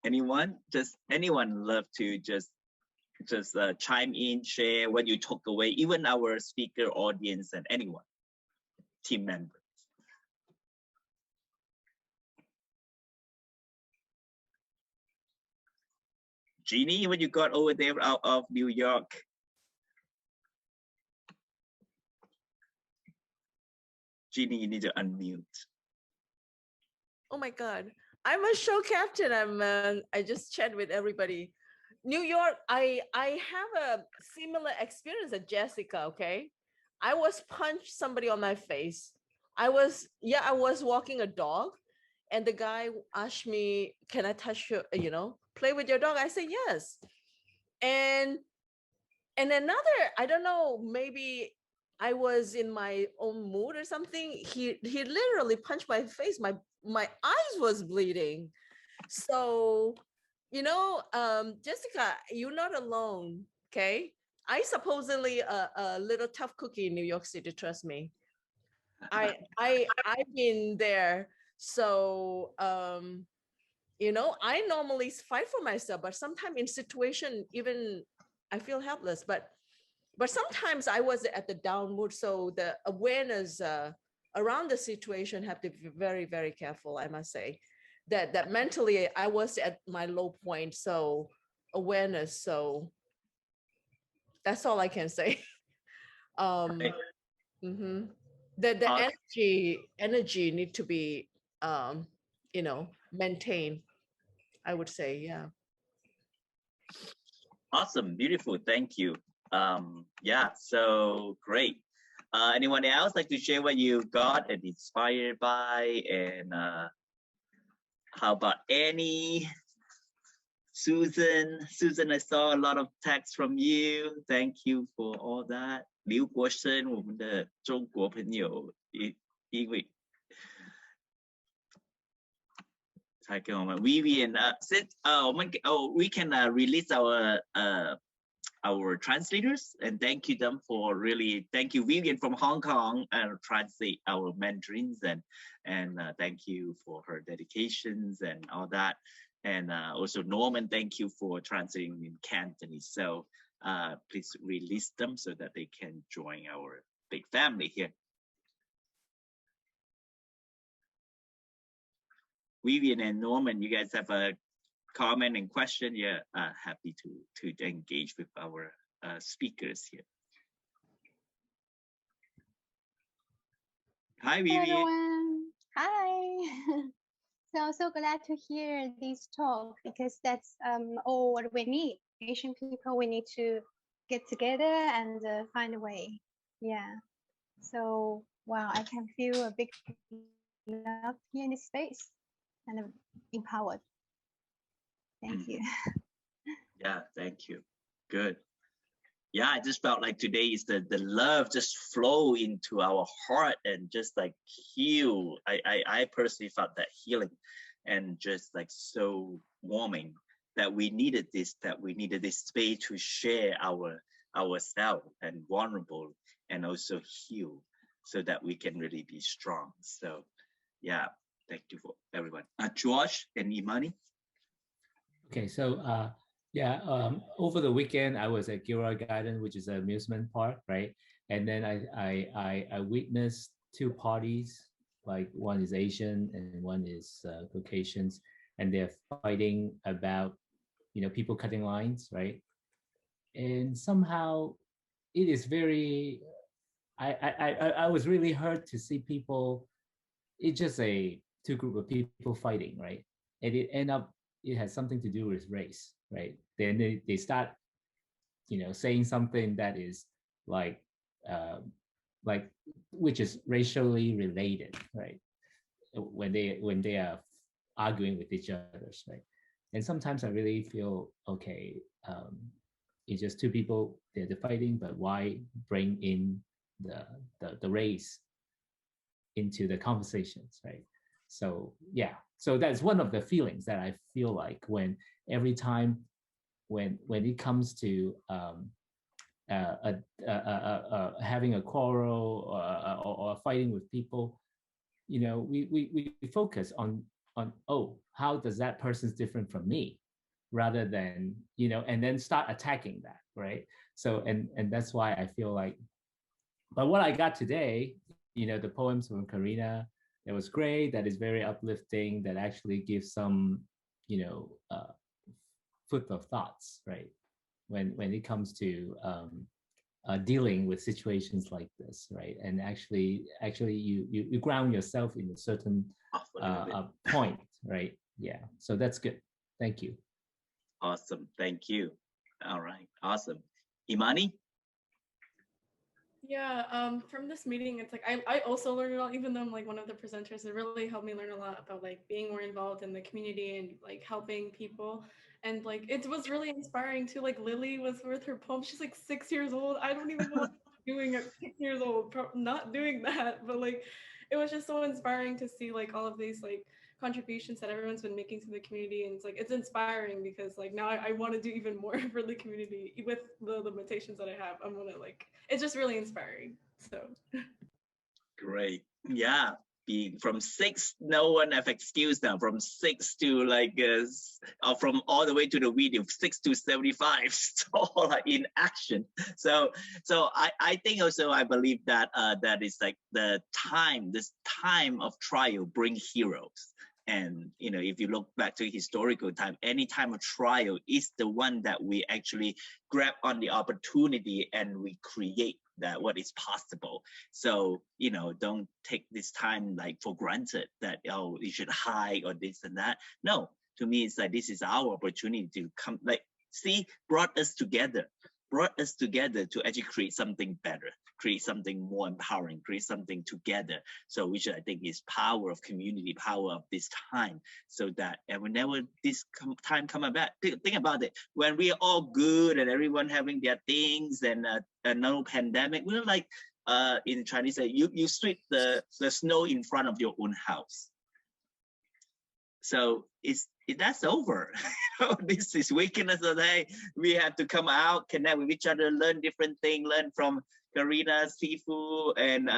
S2: Anyone? Anyone love to just chime in, share what you took away, even our speaker audience and anyone, team members. Jeannie, what you got over there out of New York? Jeannie, you need to unmute.
S1: Oh my God, I'm a show captain. I just chat with everybody. New York, I have a similar experience as Jessica. Okay, I was punched somebody on my face. I was walking a dog, and the guy asked me, "Can I touch your, play with your dog?" I said yes. And another, I don't know, maybe I was in my own mood or something. He literally punched my face. My eyes was bleeding. So, Jessica, you're not alone. Okay, I supposedly a little tough cookie in New York City. Trust me. I've been there. So I normally fight for myself, but sometimes in situation, even I feel helpless. But sometimes I was at the down mood. So the awareness around the situation have to be very, very careful, I must say. That mentally I was at my low point. So awareness. So that's all I can say.
S2: Right.
S1: The energy need to be maintained, I would say. Yeah.
S2: Awesome, beautiful, thank you. Yeah, so great. Anyone else like to share what you got and inspired by? And how about Annie? Susan, I saw a lot of text from you. Thank you for all that. 刘国生，我们的中国朋友，因为才跟我们 Vivian we can release our translators, and thank you them for really, thank you Vivian from Hong Kong and translate our Mandarins, and thank you for her dedications and all that, and also Norman, thank you for translating in Cantonese. So please release them so that they can join our big family here. Vivian and Norman, you guys have a comment and question? Yeah, happy to engage with our speakers here. Hi, Vivian.
S19: Hello, everyone. Hi. So glad to hear this talk, because that's all what we need. Asian people, we need to get together and find a way. Yeah. So wow, I can feel a big love here in this space, and I'm empowered. Thank you.
S2: Yeah, thank you. Good. Yeah, I just felt like today is the love just flow into our heart and just like heal. I personally felt that healing and just like so warming that we needed this space to share ourselves and vulnerable and also heal so that we can really be strong. So yeah, thank you for everyone. Josh and Imani.
S10: Okay, so over the weekend I was at Gilroy Garden, which is an amusement park, right? And then I witnessed two parties like one is Asian and one is Caucasians, and they're fighting about, you know, people cutting lines, right? And somehow it is very, I was really hurt to see people, it's just two group of people fighting, right? And it has something to do with race, right? Then they start, you know, saying something that is like which is racially related, right? When they are arguing with each other, right? And sometimes I really feel, okay, it's just two people, they're fighting, but why bring in the race into the conversations, right? So yeah, so that's one of the feelings that I feel like when every time when it comes to having a quarrel or fighting with people, you know, we focus on oh, how does that person's different from me, rather than, you know, and then start attacking that, right? So and that's why I feel like, but what I got today, you know, the poems from Karina, it was great. That is very uplifting. That actually gives some, you know, food of thoughts, right? When it comes to dealing with situations like this, right? And actually you ground yourself in a certain point, right? Yeah. So that's good. Thank you.
S2: Awesome. Thank you. All right. Awesome. Imani?
S7: Yeah, from this meeting, it's like I also learned a lot, even though I'm like one of the presenters. It really helped me learn a lot about like being more involved in the community and like helping people. And like it was really inspiring too. Like Lily was with her poem. She's like 6 years old. I don't even know what I'm doing at 6 years old. Not doing that, but like it was just so inspiring to see like all of these like contributions that everyone's been making to the community, and it's like it's inspiring because like now I want to do even more for the community with the limitations that I have. I'm gonna like, it's just really inspiring. So
S2: great. Yeah, being from 6, no one have excuse now. From 6 to like from all the way to the video 6 to 75, it's all like in action. So I think also I believe that that is like this time of trial bring heroes. And, you know, if you look back to historical time, any time of trial is the one that we actually grab on the opportunity and we create that what is possible. So, you know, don't take this time like for granted that, oh, you should hide or this and that. No, to me, it's like this is our opportunity to come, like, see, brought us together to actually create something better, create something more empowering, create something together. So which I think is power of community, power of this time. So that and whenever this time come back, think about it. When we are all good and everyone having their things and no pandemic, we're like in Chinese, you sweep the snow in front of your own house. So that's over. This is weakness today. We have to come out, connect with each other, learn different things, learn from Karina, Sifu, and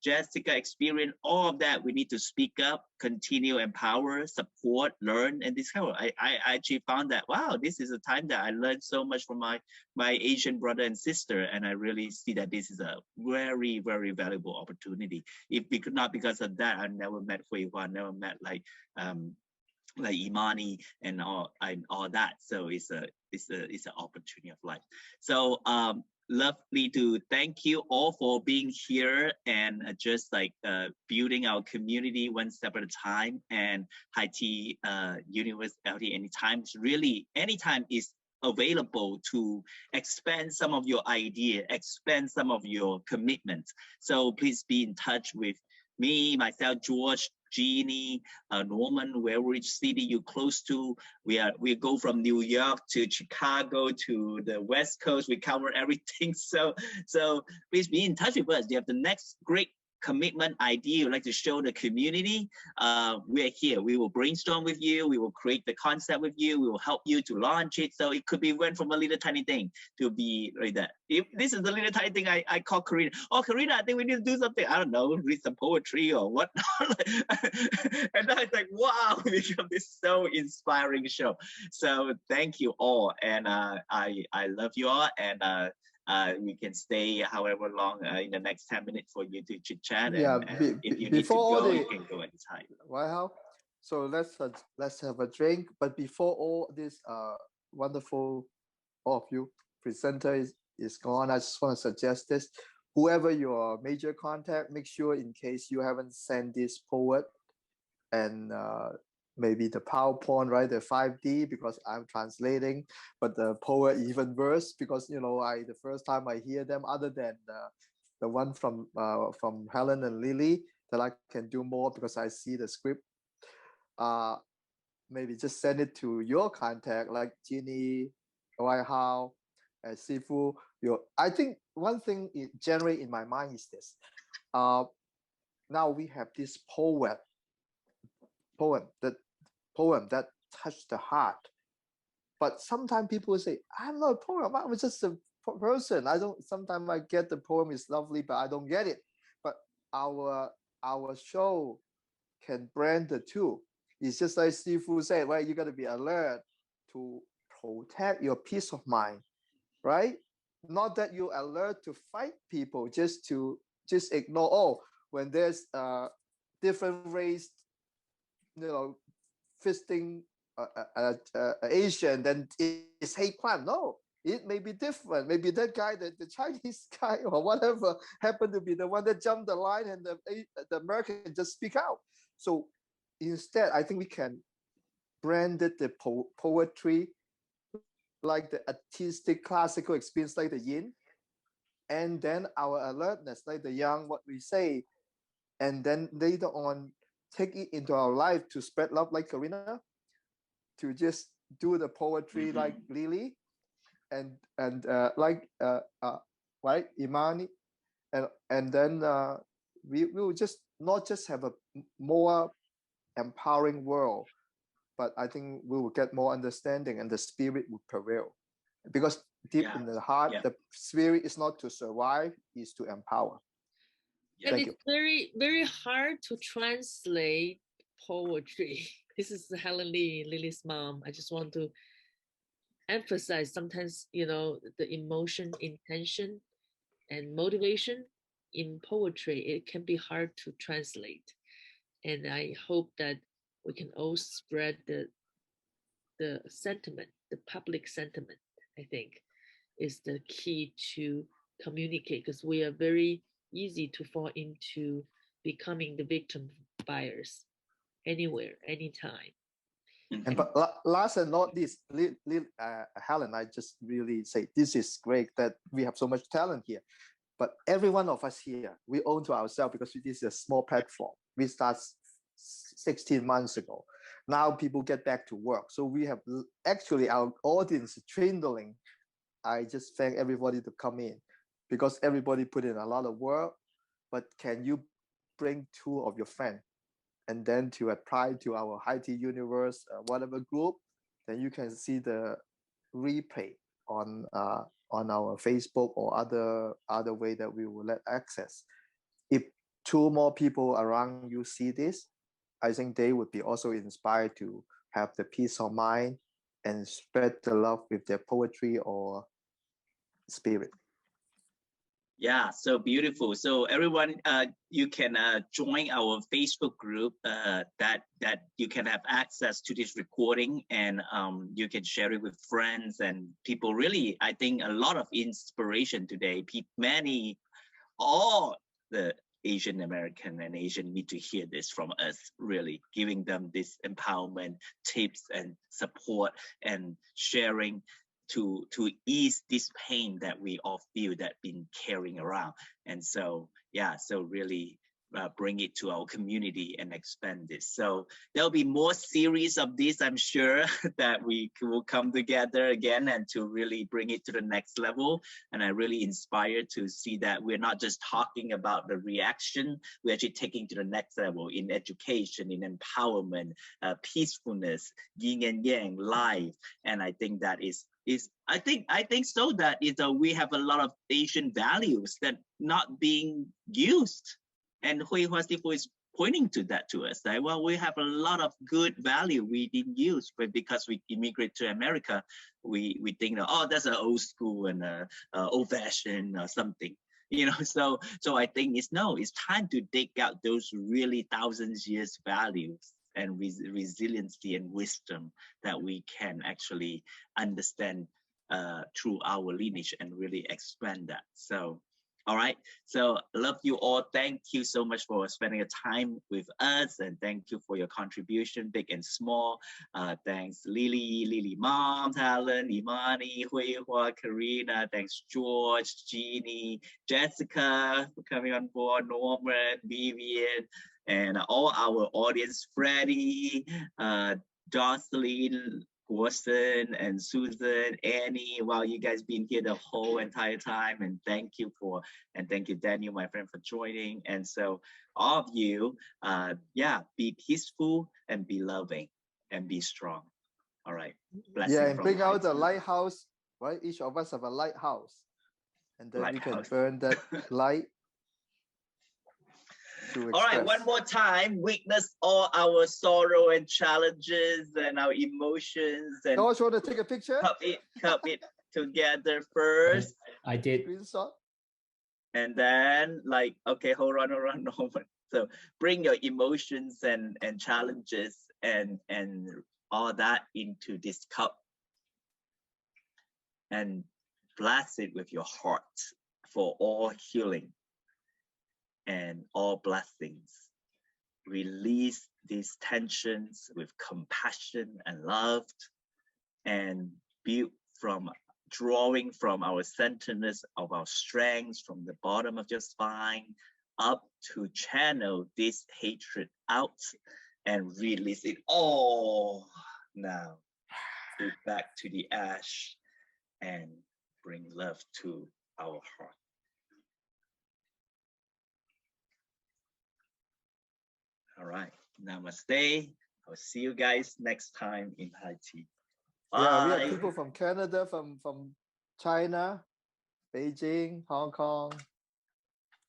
S2: Jessica experience. All of that we need to speak up, continue, empower, support, learn, and this kind of. I actually found that wow, this is a time that I learned so much from my Asian brother and sister, and I really see that this is a very, very valuable opportunity. If not because of that, I never met Weihaur, I never met like Imani and all that. So it's an opportunity of life. So lovely to thank you all for being here and just like building our community one step at a time. And HighTea University Anytime is really anytime is available to expand some of your idea, expand some of your commitments. So please be in touch with me, myself, George, Jeannie, Norman, which city you're close to. We go from New York to Chicago to the West Coast. We cover everything. So please be in touch with us. You have the next great commitment idea you'd like to show the community. We're here. We will brainstorm with you. We will create the concept with you. We will help you to launch it. So it could be went from a little tiny thing to be like that. If this is the little tiny thing, I call Karina. Oh, Karina, I think we need to do something. I don't know, read some poetry or whatnot. And I was like, wow, we become this so inspiring show. So thank you all, and I love you all, and We can stay however long in the next 10 minutes for you to chit chat.
S20: Yeah,
S2: And if you need to
S20: before
S2: go,
S20: the,
S2: you can go anytime.
S20: Weihaur, so let's have a drink. But before all this wonderful, all of you presenter is gone, I just want to suggest this. Whoever your major contact, make sure in case you haven't sent this forward and maybe the PowerPoint, right? The 5D, because I'm translating, but the poet even worse because, you know, the first time I hear them, other than the one from Helen and Lily, that I can do more because I see the script. Maybe just send it to your contact, like Ginny, Weihaur, Sifu. I think one thing generally in my mind is this. Now we have this poem that touched the heart. But sometimes people say, I'm not a poem, I was just a person. Sometimes I get the poem is lovely, but I don't get it. But our show can brand the two. It's just like Sifu said, well, you got to be alert to protect your peace of mind, right? Not that you alert to fight people, just ignore, oh, when there's different race, you know, fisting Asian, then it's hate crime. No, it may be different. Maybe that guy, the Chinese guy or whatever, happened to be the one that jumped the line, and the American just speak out. So instead, I think we can brand it the poetry, like the artistic classical experience, like the yin, and then our alertness, like the yang, what we say, and then later on take it into our life to spread love, like Karina, to just do the poetry like Lily, and like right, Imani, and then we will just not just have a more empowering world, but I think we will get more understanding and the spirit will prevail. Because deep in the heart, the spirit is not to survive, is to empower.
S6: And it's very, very hard to translate poetry. This is Helen Lee, Lily's mom. I just want to emphasize sometimes, you know, the emotion, intention, and motivation in poetry, it can be hard to translate. And I hope that we can all spread the sentiment, the public sentiment, I think, is the key to communicate, because we are very easy to fall into becoming the victim buyers anywhere, anytime.
S20: And but last and not least, Helen, I just really say this is great that we have so much talent here. But every one of us here, we own to ourselves because this is a small platform. We start 16 months ago. Now people get back to work. So we have actually our audience dwindling. I just thank everybody to come in because everybody put in a lot of work. But can you bring two of your friends and then to apply to our HighTea universe, whatever group, then you can see the replay on our Facebook or other way that we will let access. If two more people around you see this, I think they would be also inspired to have the peace of mind and spread the love with their poetry or spirit.
S2: Yeah, so beautiful. So everyone, you can join our Facebook group that you can have access to this recording, and you can share it with friends and people. Really, I think a lot of inspiration today. All the Asian American and Asian need to hear this from us, really giving them this empowerment, tips and support and sharing to ease this pain that we all feel that been carrying around. And so, yeah, so really bring it to our community and expand this. So there'll be more series of this, I'm sure, that we will come together again and to really bring it to the next level. And I'm really inspired to see that we're not just talking about the reaction, we're actually taking to the next level in education, in empowerment, peacefulness, yin and yang, life. And I think that I think so that we have a lot of Asian values that not being used. And Weihaur Sifu is pointing to that to us. That, well, we have a lot of good value we didn't use, but because we immigrate to America, we think, oh, that's an old school and old fashioned or something, you know. So I think it's time to dig out those really thousands years values and resiliency and wisdom that we can actually understand through our lineage and really expand that. So, all right. So love you all. Thank you so much for spending your time with us, and thank you for your contribution, big and small. Thanks Lily Mom, Helen, Imani, Weihaur, Karina. Thanks George, Jeannie, Jessica for coming on board, Norman, Vivian, and all our audience, Freddie, Jocelyn, Watson, and Susan, Annie, while you guys been here the whole entire time, and thank you Daniel, my friend, for joining. And so all of you, be peaceful and be loving and be strong. All right. Blessing
S20: and bring out the lighthouse, right? Each of us have a lighthouse, and then we can burn that light.
S2: All right, one more time. Witness all our sorrow and challenges and our emotions. And
S20: George, want to take a picture?
S2: Cup it together first.
S10: I did.
S2: And then, okay, hold on. So bring your emotions and challenges and all that into this cup, and bless it with your heart for all healing and all blessings. Release these tensions with compassion and love, and drawing from our centeredness of our strengths from the bottom of your spine up to channel this hatred out and release it all now. Go back to the ash and bring love to our heart. All right, namaste. I'll see you guys next time in HighTea.
S20: Yeah, we have people from Canada, from China, Beijing, Hong Kong.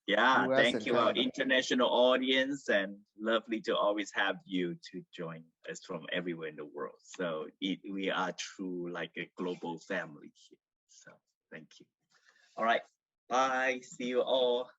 S2: Yeah,
S20: US
S2: thank
S20: and
S2: you, our
S20: Canada.
S2: international audience, and lovely to always have you to join us from everywhere in the world. So we are true like a global family here. So thank you. All right, bye. See you all.